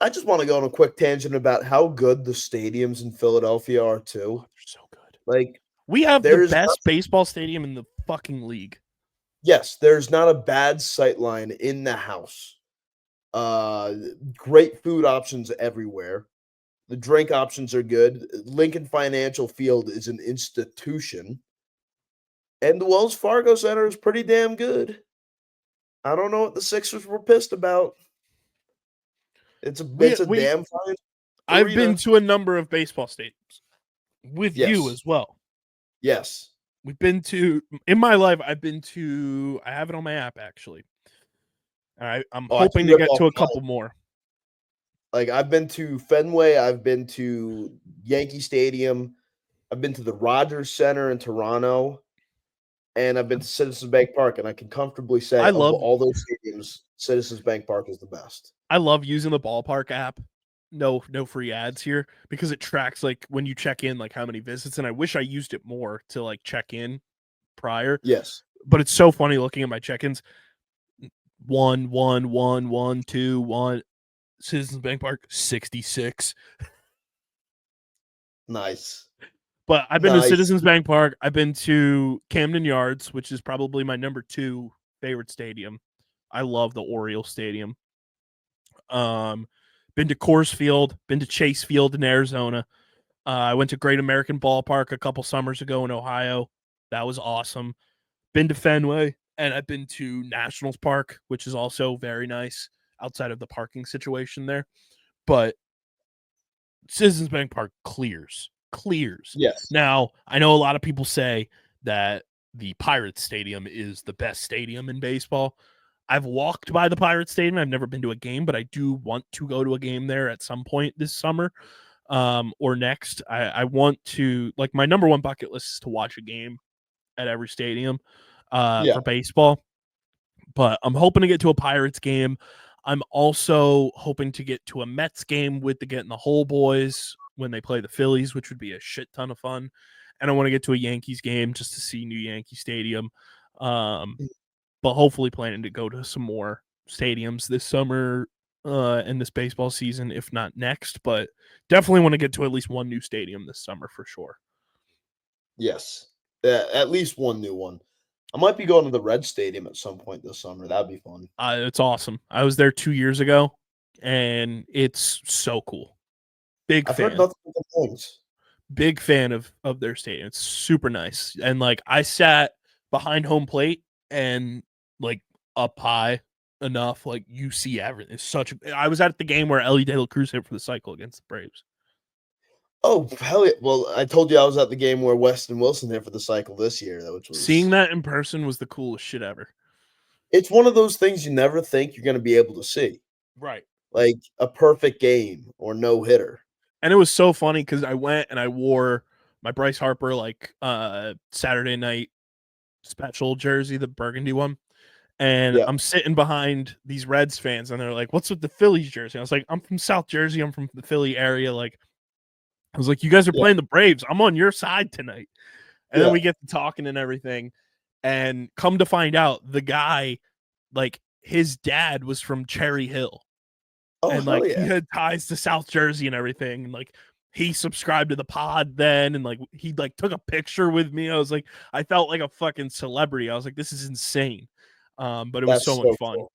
I just want to go on a quick tangent about how good the stadiums in Philadelphia are Oh, too. they're so good. Like We have the there's not, best baseball stadium in the fucking league. yes, there's not a bad sight line in the house. Uh, Great food options everywhere. The drink options are good. Lincoln Financial Field is an institution, and the Wells Fargo Center is pretty damn good. I don't know what the Sixers were pissed about. We It's a we damn fine I've been arena. to a number of baseball stadiums with you Yes. as well. Yes. We've been to in my life. I have it on my app actually. I'm Oh, I hoping can to rip get off to a mine. couple more. Like I've been to Fenway, I've been to Yankee Stadium, I've been to the Rogers Center in Toronto, and I've been to Citizens Bank Park, and I can comfortably say I of love all those stadiums, Citizens Bank Park is the best. I love using the ballpark app. No free ads here because it tracks like when you check in like how many visits, and I wish I used it more to like check in prior. Yes. But it's so funny looking at my check-ins. 1 1 1 1 2 1 Citizens Bank Park 66. Nice. But I've been to Nice. Citizens Bank Park. I've been to Camden Yards, which is probably my number 2 favorite stadium. I love the Oriole Stadium. Been to Coors Field, been to Chase Field in Arizona. I went to Great American Ballpark a couple summers ago in Ohio. That was awesome. Been to Fenway, and I've been to Nationals Park, which is also very nice outside of the parking situation there. But Citizens Bank Park clears. Yes. Now, I know a lot of people say that the Pirates Stadium is the best stadium in baseball. I've walked by the Pirates Stadium. I've never been to a game, but I do want to go to a game there at some point this summer or next. I want to, like, my number one bucket list is to watch a game at every stadium Yeah. for baseball. But I'm hoping to get to a Pirates game. I'm also hoping to get to a Mets game with the Get in the Hole boys when they play the Phillies, which would be a shit ton of fun. And I want to get to a Yankees game just to see New Yankee Stadium. But hopefully planning to go to some more stadiums this summer in this baseball season, if not next. But definitely want to get to at least one new stadium this summer for sure. Yes. At least one new one. I might be going to the Red Stadium at some point this summer. That'd be fun. It's awesome. I was there 2 years ago, and it's so cool. Big I've heard fan. nothing but good things. Big fan of their stadium. It's super nice. And like I sat behind home plate and like up high enough, like you see everything. It's such a I was at the game where Ellie De La Cruz hit for the cycle against the Braves. Oh, hell yeah. Well, I told you I was at the game where Weston Wilson hit for the cycle this year, which was Seeing that in person was the coolest shit ever. it's one of those things you never think you're gonna be able to see, Right. like a perfect game or no hitter. And it was so funny because I went and I wore my Bryce Harper Saturday night special jersey, the burgundy one. And Yeah. I'm sitting behind these Reds fans, and they're like, "What's with the Phillies jersey?" I was like, "I'm from South Jersey. I'm from the Philly area." Like, I was like, "You guys are Yeah. playing the Braves. I'm on your side tonight." And then Yeah. we get to talking and everything, and come to find out, the guy, like, his dad was from Cherry Hill, Oh, and hell like he yeah. had ties to South Jersey and everything, and like he subscribed to the pod then, and like he like took a picture with me. I was like, I felt like a fucking celebrity. I was like, this is insane. But it was That's so much so fun. cool.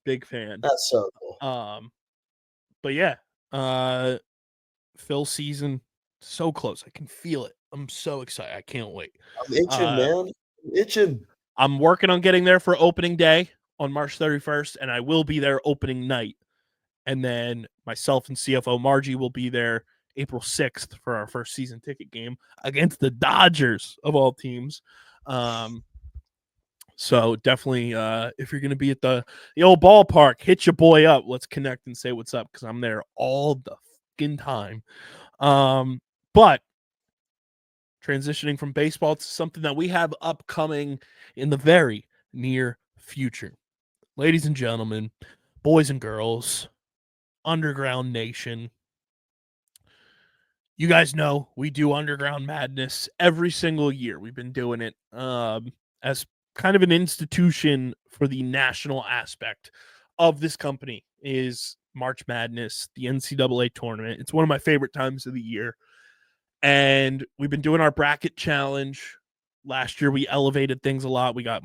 Big fan. That's so cool. But yeah, uh, Phil season so close. I can feel it. I'm so excited. I can't wait. I'm itching, man. I'm itching. I'm working on getting there for opening day on March 31st, and I will be there opening night. And then myself and CFO Margie will be there April 6th for our first season ticket game against the Dodgers of all teams. So definitely, if you're going to be at the old ballpark, hit your boy up. Let's connect and say what's up because I'm there all the fucking time. But transitioning from baseball to something that we have upcoming in the very near future. Ladies and gentlemen, boys and girls, Underground Nation, you guys know we do Underground Madness every single year. We've been doing it as kind of an institution for the national aspect of this company is March Madness, the NCAA tournament. It's one of my favorite times of the year. And we've been doing our bracket challenge. Last year we elevated things a lot. We got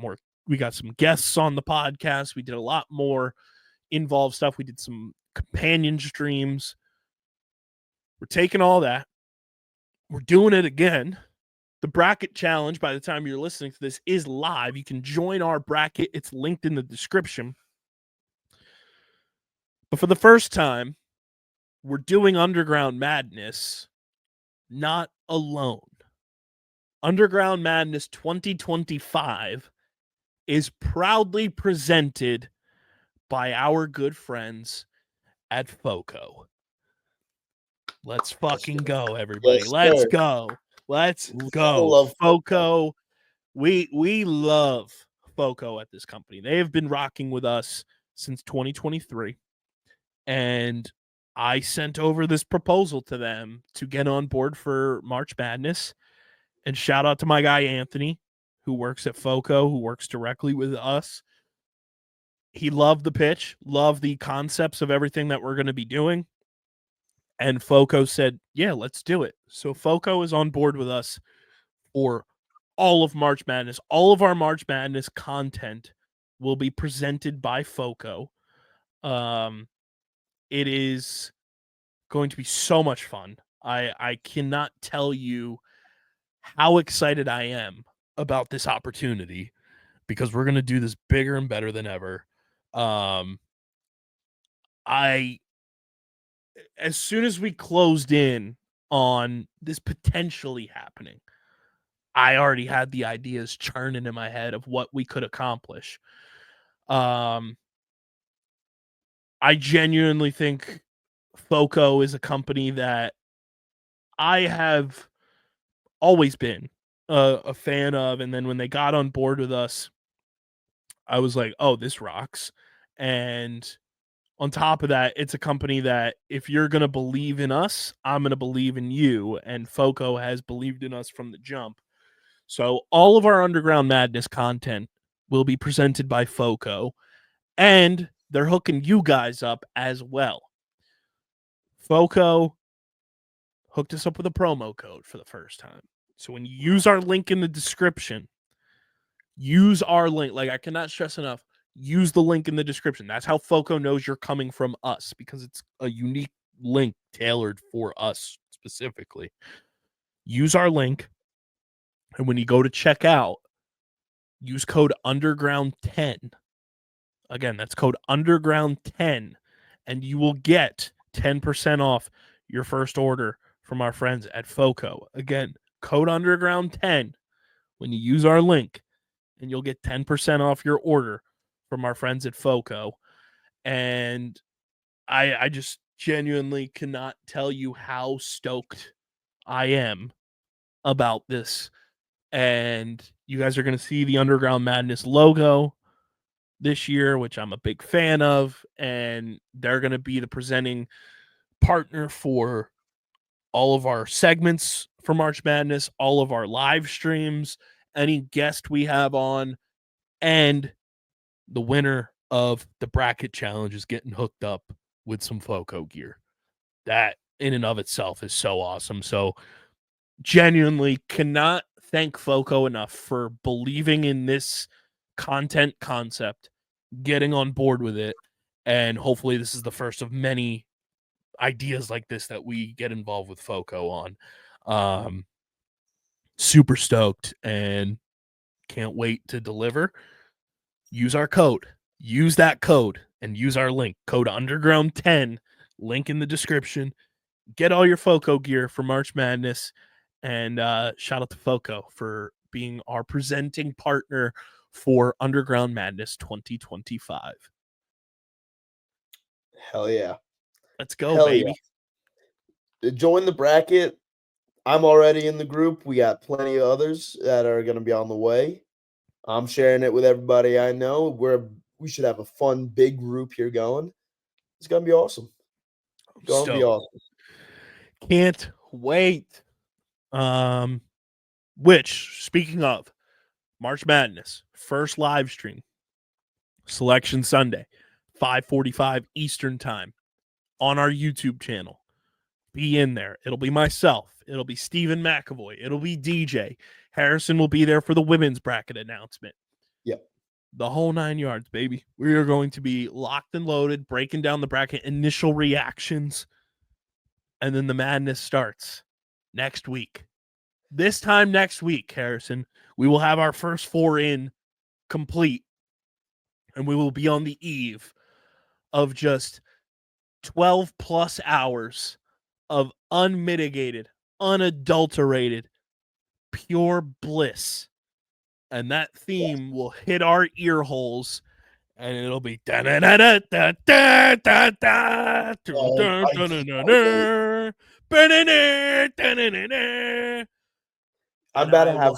some guests on the podcast. We did a lot more involved stuff. We did some companion streams. We're taking all that. We're doing it again. The bracket challenge, by the time you're listening to this, is live. You can join our bracket. It's linked in the description. But for the first time, we're doing Underground Madness not alone. Underground Madness 2025 is proudly presented by our good friends at FOCO. Let's fucking go, everybody. Yes, Let's sir. go. Let's I go. love FOCO. We love FOCO at this company. They have been rocking with us since 2023. And I sent over this proposal to them to get on board for March Madness. And shout out to my guy, Anthony, who works at FOCO, who works directly with us. He loved the pitch, loved the concepts of everything that we're going to be doing. And FOCO said, yeah, let's do it. So FOCO is on board with us for all of March Madness. All of our March Madness content will be presented by FOCO. It is going to be so much fun. I cannot tell you how excited I am about this opportunity because we're going to do this bigger and better than ever. As soon as we closed in on this potentially happening, I already had the ideas churning in my head of what we could accomplish. I genuinely think FOCO is a company that I have always been a fan of. And then when they got on board with us, I was like, oh, this rocks. And on top of that, it's a company that if you're going to believe in us, I'm going to believe in you. And FOCO has believed in us from the jump. So all of our Underground Madness content will be presented by FOCO, and they're hooking you guys up as well. FOCO hooked us up with a promo code for the first time. So when you use our link in the description, use our link. Like, I cannot stress enough, use the link in the description. That's how FOCO knows you're coming from us, because it's a unique link tailored for us specifically. Use our link, and when you go to check out, use code underground10. Again, that's code underground10, and you will get 10% off your first order from our friends at FOCO. Again, code underground10 when you use our link, and you'll get 10% off your order from our friends at FOCO. And I just genuinely cannot tell you how stoked I am about this. And you guys are going to see the Underground Madness logo this year, which I'm a big fan of. And they're going to be the presenting partner for all of our segments for March Madness, all of our live streams, any guest we have on, and the winner of the bracket challenge is getting hooked up with some FOCO gear. That in and of itself is so awesome. So genuinely cannot thank FOCO enough for believing in this content concept, getting on board with it, and hopefully this is the first of many ideas like this that we get involved with FOCO on. Super stoked and can't wait to deliver. Use our code. Use that code and use our link. Code underground10, link in the description. Get all your FOCO gear for March Madness. And shout out to FOCO for being our presenting partner for Underground Madness 2025. Hell yeah. Let's go, Hell baby. Yeah. Join the bracket. I'm already in the group. We got plenty of others that are going to be on the way. I'm sharing it with everybody I know. We should have a fun, big group here going. It's going to be awesome. It's going to be awesome. Can't wait. Which, speaking of March Madness, first live stream, Selection Sunday, 5:45 Eastern Time on our YouTube channel. Be in there. It'll be myself. It'll be Stephen McAvoy. It'll be DJ. Harrison will be there for the women's bracket announcement. Yep. The whole 9 yards, baby. We are going to be locked and loaded, breaking down the bracket, initial reactions, and then the madness starts next week. This time next week, Harrison, we will have our first 4 in complete, and we will be on the eve of just 12 plus hours of unmitigated, unadulterated, pure bliss. And that theme will hit our ear holes, and it'll be I'm about to have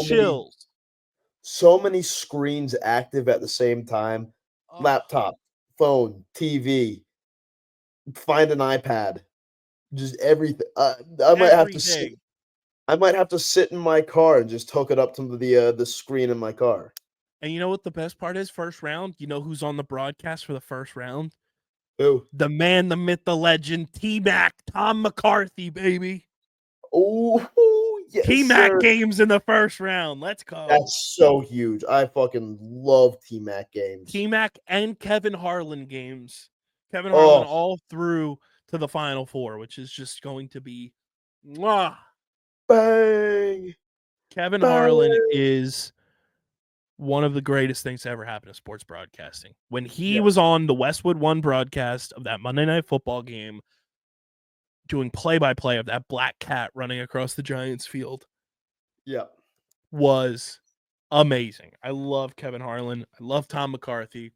chills. So many screens active at the same time. Laptop, phone, TV, find an iPad. Just everything. I might have to sit. I might have to sit in my car and just hook it up to the screen in my car. And you know what the best part is? First round. You know who's on the broadcast for the first round? Who? The man, the myth, the legend, T-Mac, Tom McCarthy, baby. Oh, yes, T-Mac games in the first round. Let's go. That's so huge. I fucking love T-Mac games. T-Mac and Kevin Harlan games. Kevin Harlan all through to the Final Four, which is just going to be mwah. Bang. Kevin Harlan is one of the greatest things to ever happen to sports broadcasting. When he was on the Westwood One broadcast of that Monday Night Football game, doing play-by-play of that black cat running across the Giants field, was amazing. I love Kevin Harlan. I love Tom McCarthy.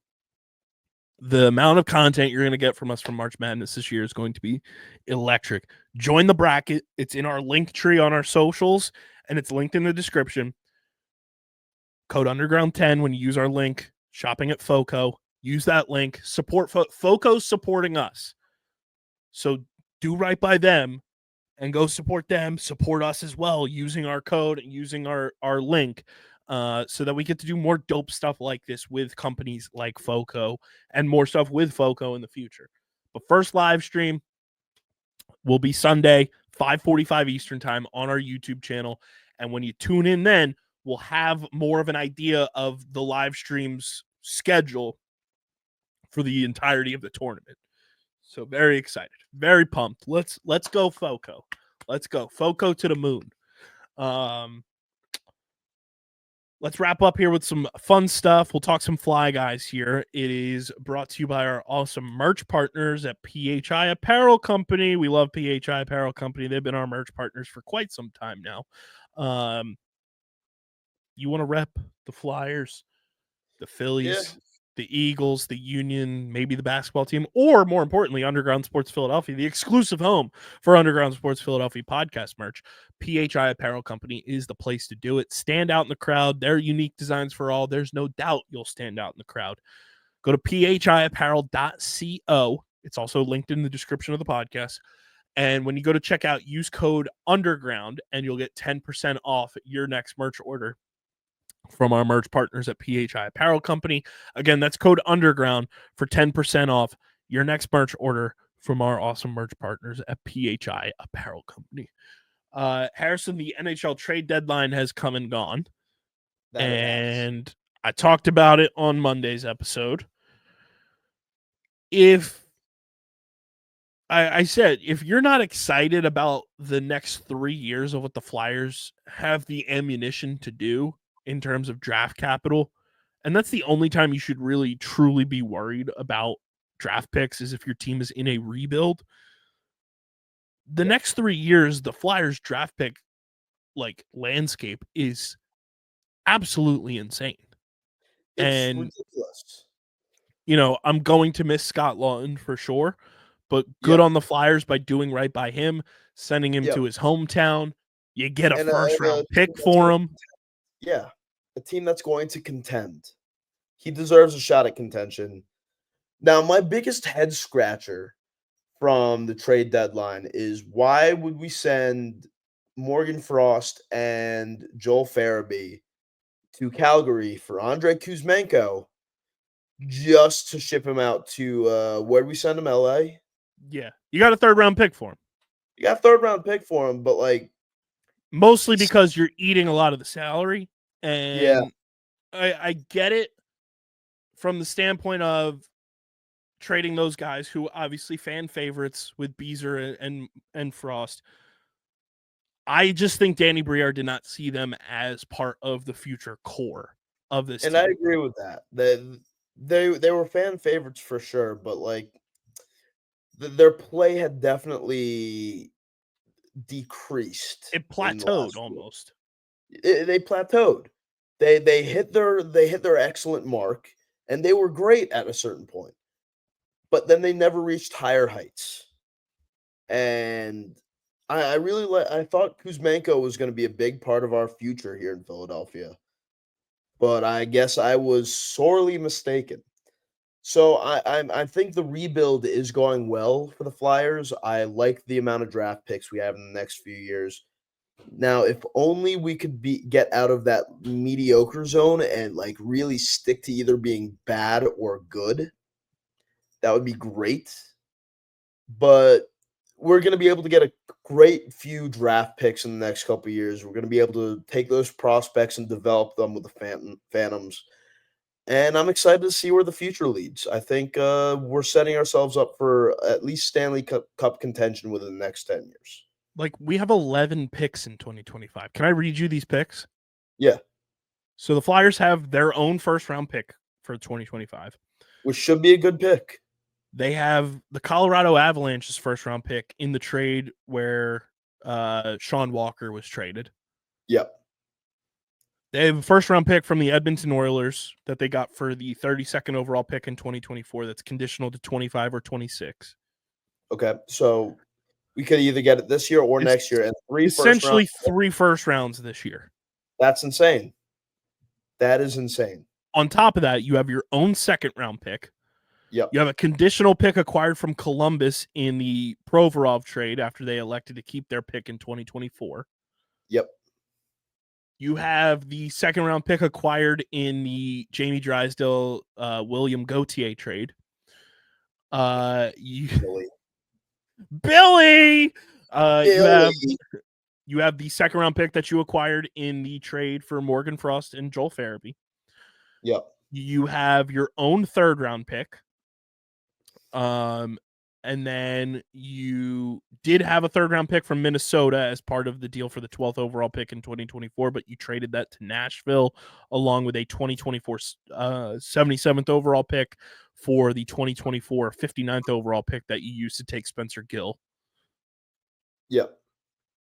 The amount of content you're going to get from us from March Madness this year is going to be electric. Join the bracket. It's in our link tree on our socials, and it's linked in the description. Code underground10 when you use our link. Shopping at FOCO. Use that link. Support FOCO's supporting us. So do right by them and go support them. Support us as well using our code and using our link. So that we get to do more dope stuff like this with companies like FOCO and more stuff with FOCO in the future. But first live stream will be Sunday, 5:45 Eastern Time on our YouTube channel. And when you tune in then, we'll have more of an idea of the live stream's schedule for the entirety of the tournament. So very excited, very pumped. Let's go FOCO. Let's go FOCO to the moon. let's wrap up here with some fun stuff. We'll talk some Fly Guys here. It is brought to you by our awesome merch partners at PHI Apparel Company. We love PHI Apparel Company. They've been our merch partners for quite some time now. You want to rep the Flyers, the Phillies, the Eagles, the Union, maybe the basketball team, or more importantly, Underground Sports Philadelphia, the exclusive home for Underground Sports Philadelphia podcast merch. PHI Apparel Company is the place to do it. Stand out in the crowd. Their unique designs for all. There's no doubt you'll stand out in the crowd. Go to phiapparel.co. It's also linked in the description of the podcast. And when you go to checkout, use code UNDERGROUND and you'll get 10% off your next merch order from our merch partners at PHI Apparel Company. Again, that's code UNDERGROUND for 10% off your next merch order from our awesome merch partners at PHI Apparel Company. Harrison, the NHL trade deadline has come and gone. And I talked about it on Monday's episode. I said, if you're not excited about the next 3 years of what the Flyers have the ammunition to do in terms of draft capital, and that's the only time you should really truly be worried about draft picks is if your team is in a rebuild. The next 3 years, the Flyers draft pick landscape is absolutely insane. It's ridiculous. I'm going to miss Scott Lawton for sure, but good on the Flyers by doing right by him, sending him to his hometown. You get a first-round pick for him. Yeah, a team that's going to contend. He deserves a shot at contention. Now, my biggest head-scratcher from the trade deadline is why would we send Morgan Frost and Joel Farabee to Calgary for Andrei Kuzmenko just to ship him out to where did we send him? LA? Yeah. You got a third-round pick for him. You got a third-round pick for him, but mostly because you're eating a lot of the salary. And yeah. I get it from the standpoint of trading those guys who obviously fan favorites with Beezer and Frost. I just think Danny Briere did not see them as part of the future core of this team. I agree with that. They were fan favorites for sure, but their play had definitely decreased. It plateaued almost. They plateaued. They hit their excellent mark, and they were great at a certain point, but then they never reached higher heights. And I really I thought Kuzmenko was going to be a big part of our future here in Philadelphia, but I guess I was sorely mistaken. So I think the rebuild is going well for the Flyers. I like the amount of draft picks we have in the next few years. Now, if only we could get out of that mediocre zone and really stick to either being bad or good, that would be great. But we're going to be able to get a great few draft picks in the next couple of years. We're going to be able to take those prospects and develop them with the Phantoms. And I'm excited to see where the future leads. I think we're setting ourselves up for at least Stanley Cup contention within the next 10 years. We have 11 picks in 2025. Can I read you these picks? Yeah. So the Flyers have their own first-round pick for 2025. Which should be a good pick. They have the Colorado Avalanche's first-round pick in the trade where Taijuan Walker was traded. Yep. They have a first-round pick from the Edmonton Oilers that they got for the 32nd overall pick in 2024 that's conditional to 25 or 26. Okay, so we could either get it this year or next year. And essentially three first rounds this year. That's insane. That is insane. On top of that, you have your own second-round pick. Yep. You have a conditional pick acquired from Columbus in the Provorov trade after they elected to keep their pick in 2024. Yep. You have the second-round pick acquired in the Jamie Drysdale, William Gauthier trade. Billy. You have the second-round pick that you acquired in the trade for Morgan Frost and Joel Farabee. Yep. You have your own third-round pick. And then you did have a third-round pick from Minnesota as part of the deal for the 12th overall pick in 2024, but you traded that to Nashville along with a 2024 77th overall pick for the 2024 59th overall pick that you used to take Spencer Gill. Yep.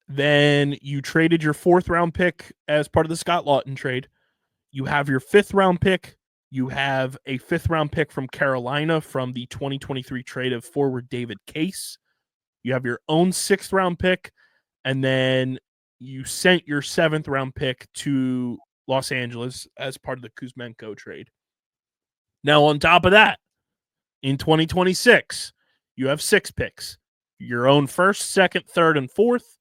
Then you traded your 4th-round pick as part of the Scott Lawton trade. You have your 5th-round pick. You have a 5th-round pick from Carolina from the 2023 trade of forward David Case. You have your own 6th-round pick, and then you sent your 7th-round pick to Los Angeles as part of the Kuzmenko trade. Now, on top of that, in 2026, you have 6 picks. Your own 1st, 2nd, 3rd, and 4th.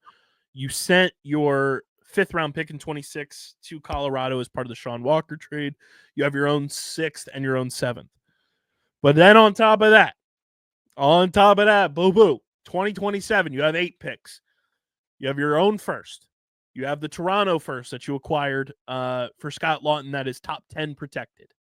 You sent your 5th-round pick in 26 to Colorado as part of the Taijuan Walker trade. You have your own 6th and your own 7th. But then on top of that, boo-boo, 2027, you have 8 picks. You have your own 1st. You have the Toronto 1st that you acquired for Scott Lawton that is top 10 protected.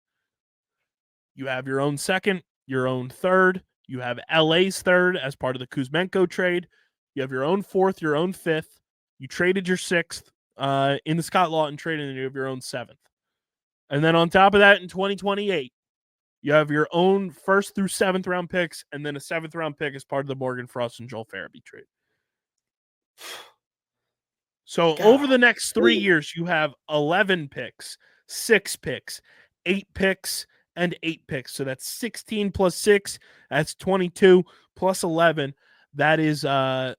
You have your own 2nd, your own 3rd. You have LA's 3rd as part of the Kuzmenko trade. You have your own 4th, your own 5th. You traded your 6th in the Scott Lawton trade, and then you have your own 7th. And then on top of that, in 2028, you have your own 1st through 7th round picks, and then a 7th round pick as part of the Morgan Frost and Joel Farabee trade. So over the next 3 years, you have 11 picks, 6 picks, 8 picks, and 8 picks. So that's 16 plus 6. That's 22 plus 11. That is a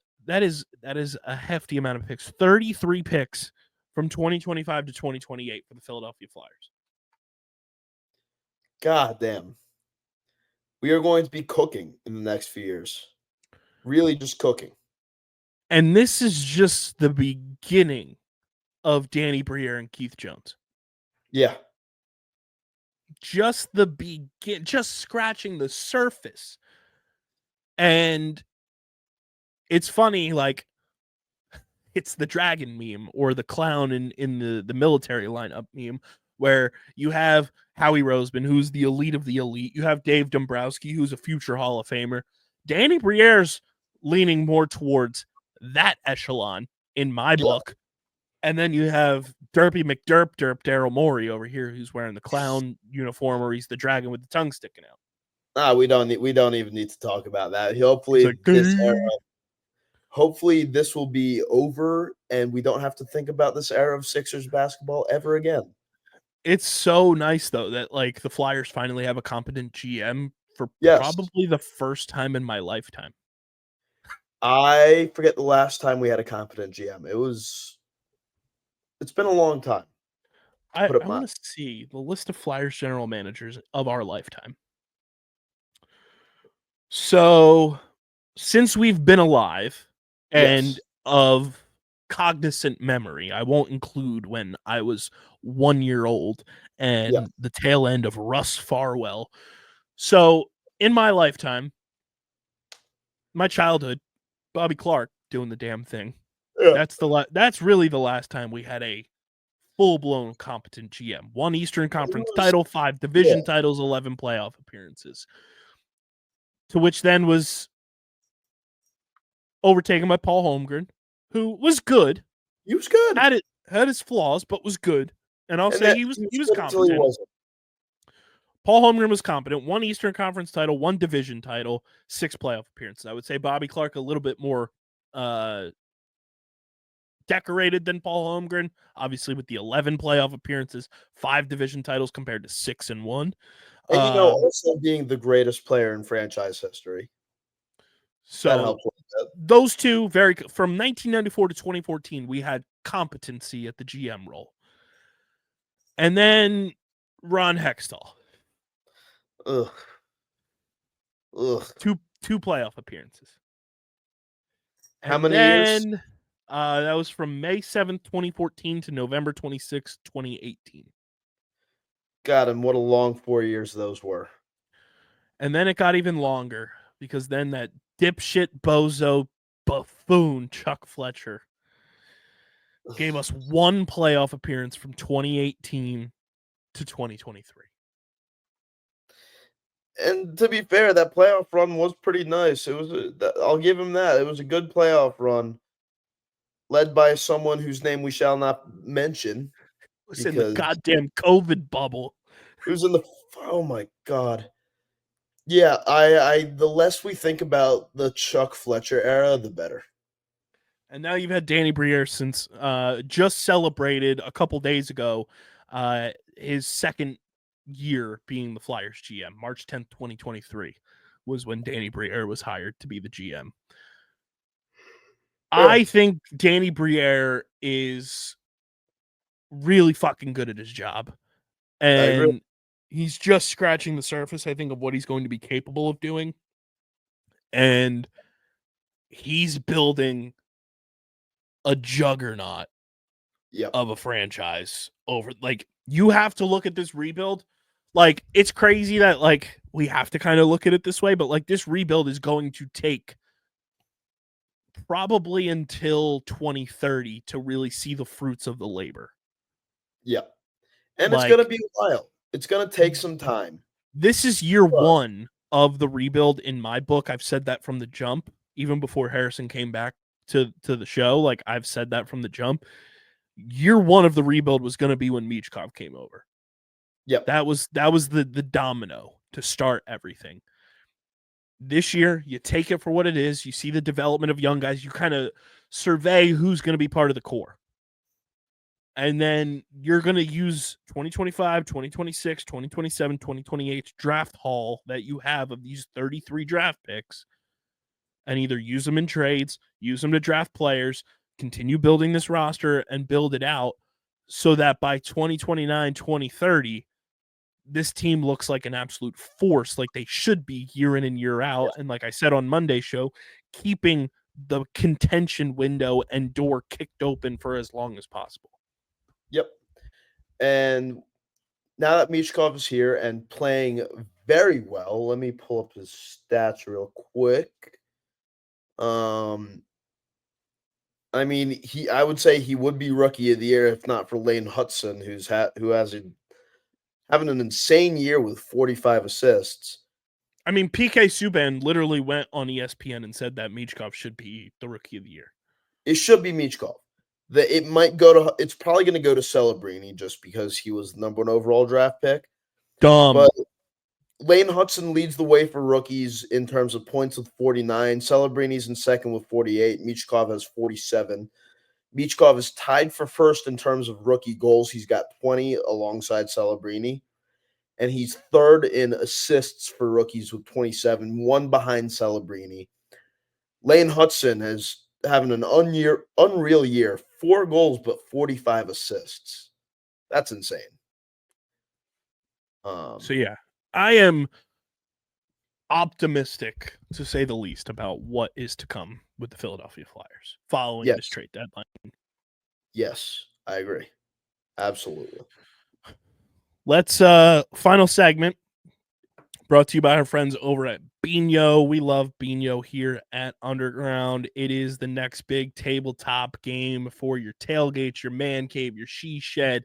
hefty amount of picks. 33 picks from 2025 to 2028 for the Philadelphia Flyers. God damn. We are going to be cooking in the next few years. Really just cooking. And this is just the beginning of Danny Briere and Keith Jones. Yeah. Just scratching the surface. And it's funny, like, it's the dragon meme or the clown in the military lineup meme where you have Howie Roseman, who's the elite of the elite. You have Dave Dombrowski, who's a future Hall of Famer. Danny Briere's leaning more towards that echelon in my book. And then you have Derpy McDerp Daryl Morey over here, who's wearing the clown uniform, or he's the dragon with the tongue sticking out. We don't even need to talk about that. Hopefully this will be over and we don't have to think about this era of Sixers basketball ever again. It's so nice though that like the Flyers finally have a competent GM for probably the first time in my lifetime. I forget the last time we had a competent GM. It's been a long time. I want to see the list of Flyers general managers of our lifetime. So, since we've been alive and of cognizant memory, I won't include when I was 1 year old and the tail end of Russ Farwell. So, in my lifetime, my childhood, Bobby Clark doing the damn thing. Yeah. That's really the last time we had a full-blown competent GM. 1 Eastern Conference title, 5 division titles, 11 playoff appearances. To which then was overtaken by Paul Holmgren, who was good. He was good. Had his flaws, but was good. And I'll say he was competent. Paul Holmgren was competent. 1 Eastern Conference title, 1 division title, 6 playoff appearances. I would say Bobby Clark a little bit more decorated than Paul Holmgren, obviously with the 11 playoff appearances, 5 division titles compared to 6 and 1. And also being the greatest player in franchise history. So those two from 1994 to 2014, we had competency at the GM role. And then Ron Hextall. Ugh. Two playoff appearances. How many years? That was from May 7th, 2014 to November 26th, 2018. God, and what a long 4 years those were. And then it got even longer because then that dipshit bozo buffoon Chuck Fletcher gave us 1 playoff appearance from 2018 to 2023. And to be fair, that playoff run was pretty nice. It was I'll give him that. It was a good playoff run led by someone whose name we shall not mention It was in the because goddamn COVID bubble. it was in the oh my god. Yeah, I the less we think about the Chuck Fletcher era, the better. And now you've had Danny Briere since just celebrated a couple days ago his second year being the Flyers GM. March 10th, 2023 was when Danny Briere was hired to be the GM. Yeah. I think Danny Briere is really fucking good at his job. agree. And he's just scratching the surface, I think, of what he's going to be capable of doing. And he's building a juggernaut Yep. of a franchise over. Like, you have to look at this rebuild. Like, it's crazy that, like, we have to kind of look at it this way, but, like, this rebuild is going to take probably until 2030 to really see the fruits of the labor. Yep. And it's Like, gonna be a while. It's gonna take some time. this is year one of the rebuild in my book. I've said that from the jump, even before Harrison came back to the show. Like, I've said that from the jump. Year one of the rebuild was going to be when Michkov came over. Yep. That was the domino to start everything. This year, you take it for what it is. You see the development of young guys. You kind of survey who's going to be part of the core. And then you're going to use 2025, 2026, 2027, 2028 draft haul that you have of these 33 draft picks and either use them in trades, use them to draft players, continue building this roster and build it out so that by 2029, 2030, this team looks like an absolute force, like they should be year in and year out. Yes. And like I said on Monday's show, keeping the contention window and door kicked open for as long as possible. Yep. And now that Michkov is here and playing very well, let me pull up his stats real quick. I mean, I would say he would be rookie of the year if not for Lane Hudson, who has having an insane year with 45 assists. I mean, PK Subban literally went on ESPN and said that Michkov should be the rookie of the year. It should be Michkov. It's probably going to go to Celebrini just because he was the number 1 overall draft pick. But Lane Hudson leads the way for rookies in terms of points with 49. Celebrini's in second with 48. Michkov has 47. Michkov is tied for first in terms of rookie goals. He's got 20 alongside Celebrini. And he's third in assists for rookies with 27, one behind Celebrini. Lane Hudson is having an unreal year. 4 goals, but 45 assists. That's insane. So, yeah, I am optimistic, to say the least, about what is to come with the Philadelphia Flyers following this trade deadline. Yes, I agree. Absolutely. Let's final segment brought to you by our friends over at Bino. We love Bino here at Underground. It is the next big tabletop game for your tailgates, your man cave, your she shed,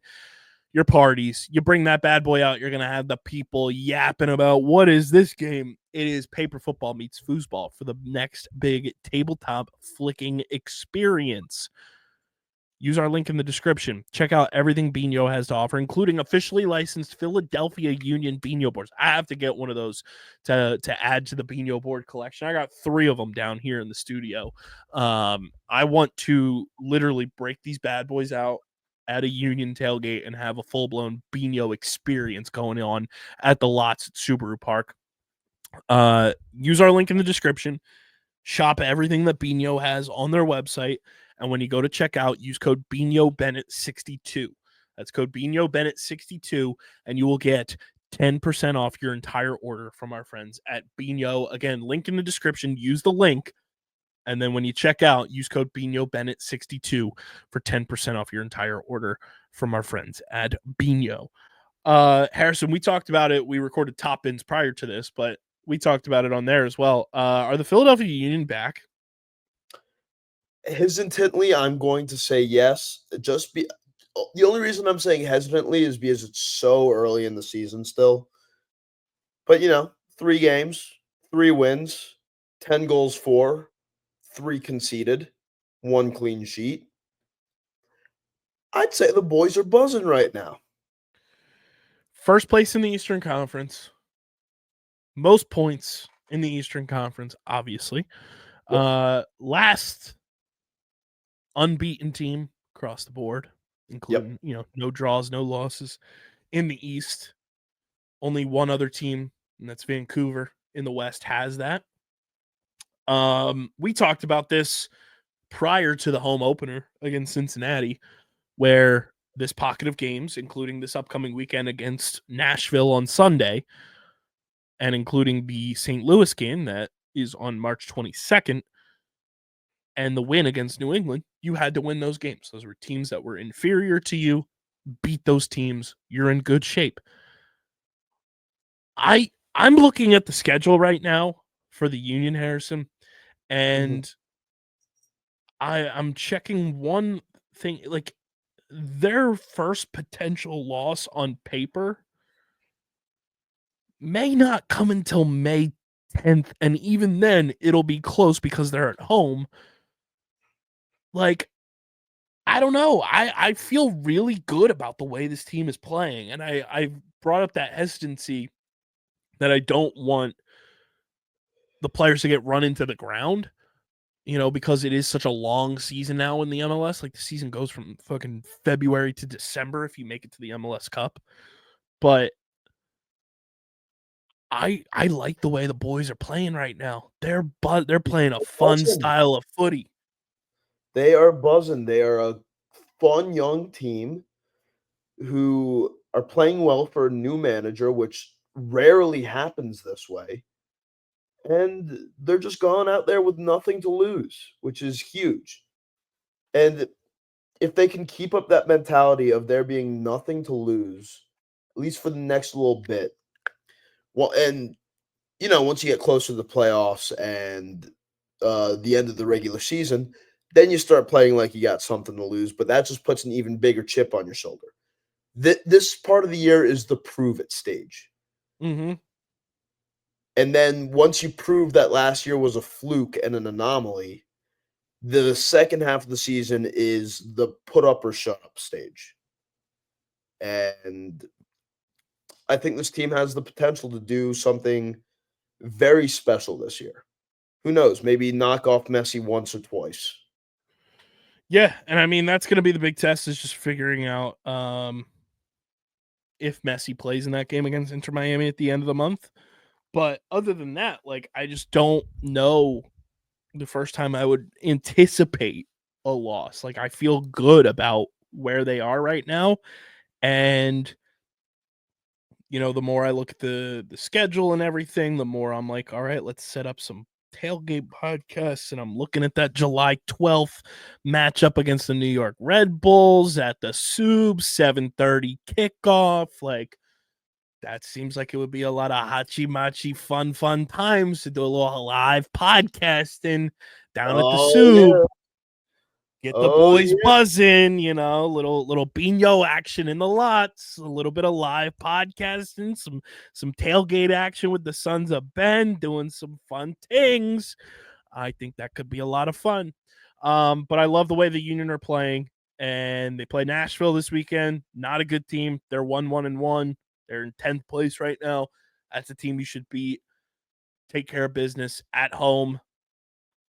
your parties. You bring that bad boy out, you're going to have the people yapping about what is this game. It is paper football meets foosball for the next big tabletop flicking experience. Use our link in the description. Check out everything Bino has to offer, including officially licensed Philadelphia Union Bino boards. I have to get one of those to add to the Bino board collection. I got 3 of them down here in the studio. I want to literally break these bad boys out at a Union tailgate and have a full-blown Bino experience going on at the lots at Subaru Park. Use our link in the description. Shop everything that Bino has on their website. And when you go to checkout, use code BinoBennett62. That's code BinoBennett62, and you will get 10% off your entire order from our friends at Bino. Again, link in the description. Use the link. And then when you check out, use code BinoBennett62 for 10% off your entire order from our friends at Bino. Harrison, we talked about it. We recorded top bins prior to this, but we talked about it on there as well. Are the Philadelphia Union back? Hesitantly, I'm going to say yes. The only reason I'm saying hesitantly is because it's so early in the season still. But, 3 games, 3 wins, 10 goals for, 3 conceded, 1 clean sheet. I'd say the boys are buzzing right now. First place in the Eastern Conference. Most points in the Eastern Conference, obviously. Yep. Last unbeaten team across the board, including, no draws, no losses in the East. Only one other team, and that's Vancouver in the West, has that. We talked about this prior to the home opener against Cincinnati, where this pocket of games, including this upcoming weekend against Nashville on Sunday, and including the St. Louis game that is on March 22nd, and the win against New England, you had to win those games. Those were teams that were inferior to you. Beat those teams. You're in good shape. I'm looking at the schedule right now for the Union, Harrison, and I'm checking one thing. Like, their first potential loss on paper may not come until May 10th, and even then it'll be close because they're at home. Like, I don't know. I feel really good about the way this team is playing, and I brought up that hesitancy that I don't want the players to get run into the ground, because it is such a long season now in the MLS. Like, the season goes from fucking February to December if you make it to the MLS Cup. But I like the way the boys are playing right now. They're playing a fun style of footy. They are buzzing. They are a fun young team who are playing well for a new manager, which rarely happens this way. And they're just going out there with nothing to lose, which is huge. And if they can keep up that mentality of there being nothing to lose, at least for the next little bit, well, and once you get closer to the playoffs and the end of the regular season, then you start playing like you got something to lose. But that just puts an even bigger chip on your shoulder. This part of the year is the prove it stage. Mm-hmm. And then once you prove that last year was a fluke and an anomaly, the second half of the season is the put up or shut up stage. And I think this team has the potential to do something very special this year. Who knows? Maybe knock off Messi once or twice. Yeah, and I mean, that's going to be the big test, is just figuring out if Messi plays in that game against Inter Miami at the end of the month. But other than that, like, I just don't know the first time I would anticipate a loss. Like, I feel good about where they are right now. And, the more I look at the schedule and everything, the more I'm like, all right, let's set up some tailgate podcasts. And I'm looking at that July 12th matchup against the New York Red Bulls at the Soup, 7:30 kickoff. Like, that seems like it would be a lot of hachi-machi fun times to do a little live podcasting down at the Soup. Yeah. Get the boys buzzing, little Bino action in the lots, a little bit of live podcasting, some tailgate action with the Sons of Ben, doing some fun things. I think that could be a lot of fun. But I love the way the Union are playing, and they play Nashville this weekend. Not a good team. They're 1-1-1. They're in 10th place right now. That's a team you should beat. Take care of business at home.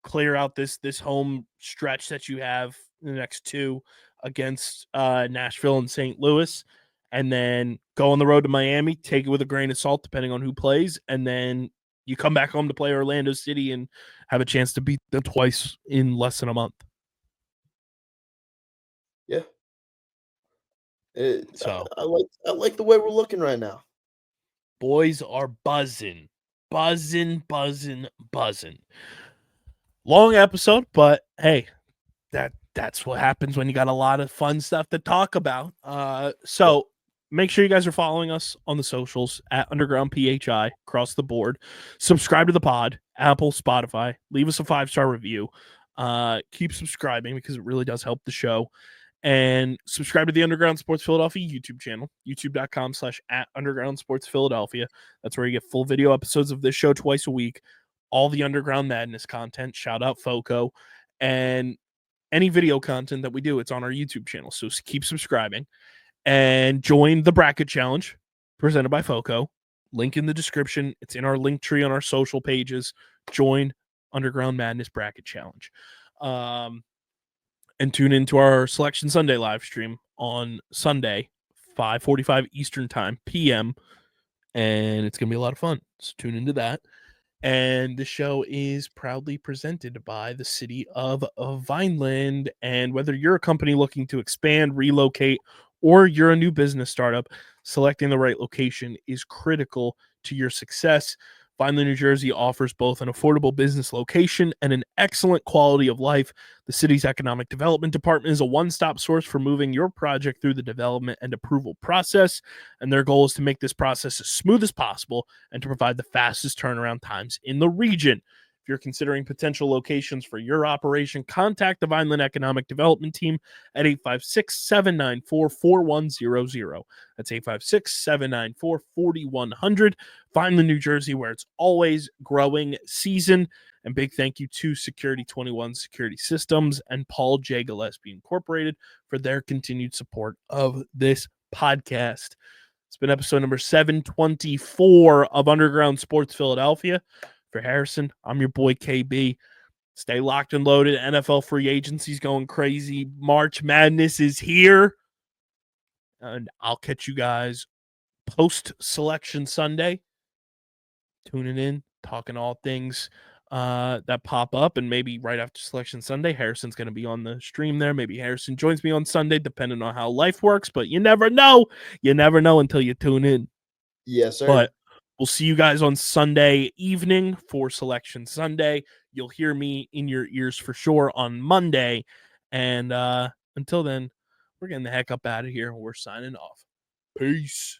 Clear out this home stretch that you have in the next two against Nashville and St. Louis, and then go on the road to Miami. Take it with a grain of salt, depending on who plays, and then you come back home to play Orlando City and have a chance to beat them twice in less than a month. Yeah. So I like the way we're looking right now. Boys are buzzing. Long episode, but hey, that's what happens when you got a lot of fun stuff to talk about. So make sure you guys are following us on the socials at Underground PHI across the board. Subscribe to the pod, Apple, Spotify. Leave us a 5-star review. Keep subscribing because it really does help the show. And subscribe to the Underground Sports Philadelphia YouTube channel, youtube.com/@undergroundsportsphiladelphia. That's where you get full video episodes of this show twice a week, all the Underground Madness content, shout out FOCO, and any video content that we do, it's on our YouTube channel. So keep subscribing and join the Bracket Challenge presented by FOCO. Link in the description. It's in our link tree on our social pages. Join Underground Madness Bracket Challenge. And tune into our Selection Sunday live stream on Sunday, 5:45 Eastern Time, PM. And it's going to be a lot of fun. So tune into that. And the show is proudly presented by the city of Vineland. And whether you're a company looking to expand, relocate, or you're a new business startup, selecting the right location is critical to your success. Vineland, New Jersey offers both an affordable business location and an excellent quality of life. The city's economic development department is a one-stop source for moving your project through the development and approval process, and their goal is to make this process as smooth as possible and to provide the fastest turnaround times in the region. If you're considering potential locations for your operation, contact the Vineland Economic Development Team at 856-794-4100. That's 856-794-4100. Vineland, New Jersey, where it's always growing season. And big thank you to Security 21 Security Systems and Paul J. Gillespie Incorporated for their continued support of this podcast. It's been episode number 724 of Underground Sports Philadelphia. For Harrison, I'm your boy KB. Stay locked and loaded. NFL free agency's going crazy. March Madness is here. And I'll catch you guys post-selection Sunday. Tuning in, talking all things that pop up. And maybe right after selection Sunday, Harrison's going to be on the stream there. Maybe Harrison joins me on Sunday, depending on how life works. But you never know. You never know until you tune in. Yes, sir. But we'll see you guys on Sunday evening for Selection Sunday. You'll hear me in your ears for sure on Monday. And until then, we're getting the heck up out of here. We're signing off. Peace.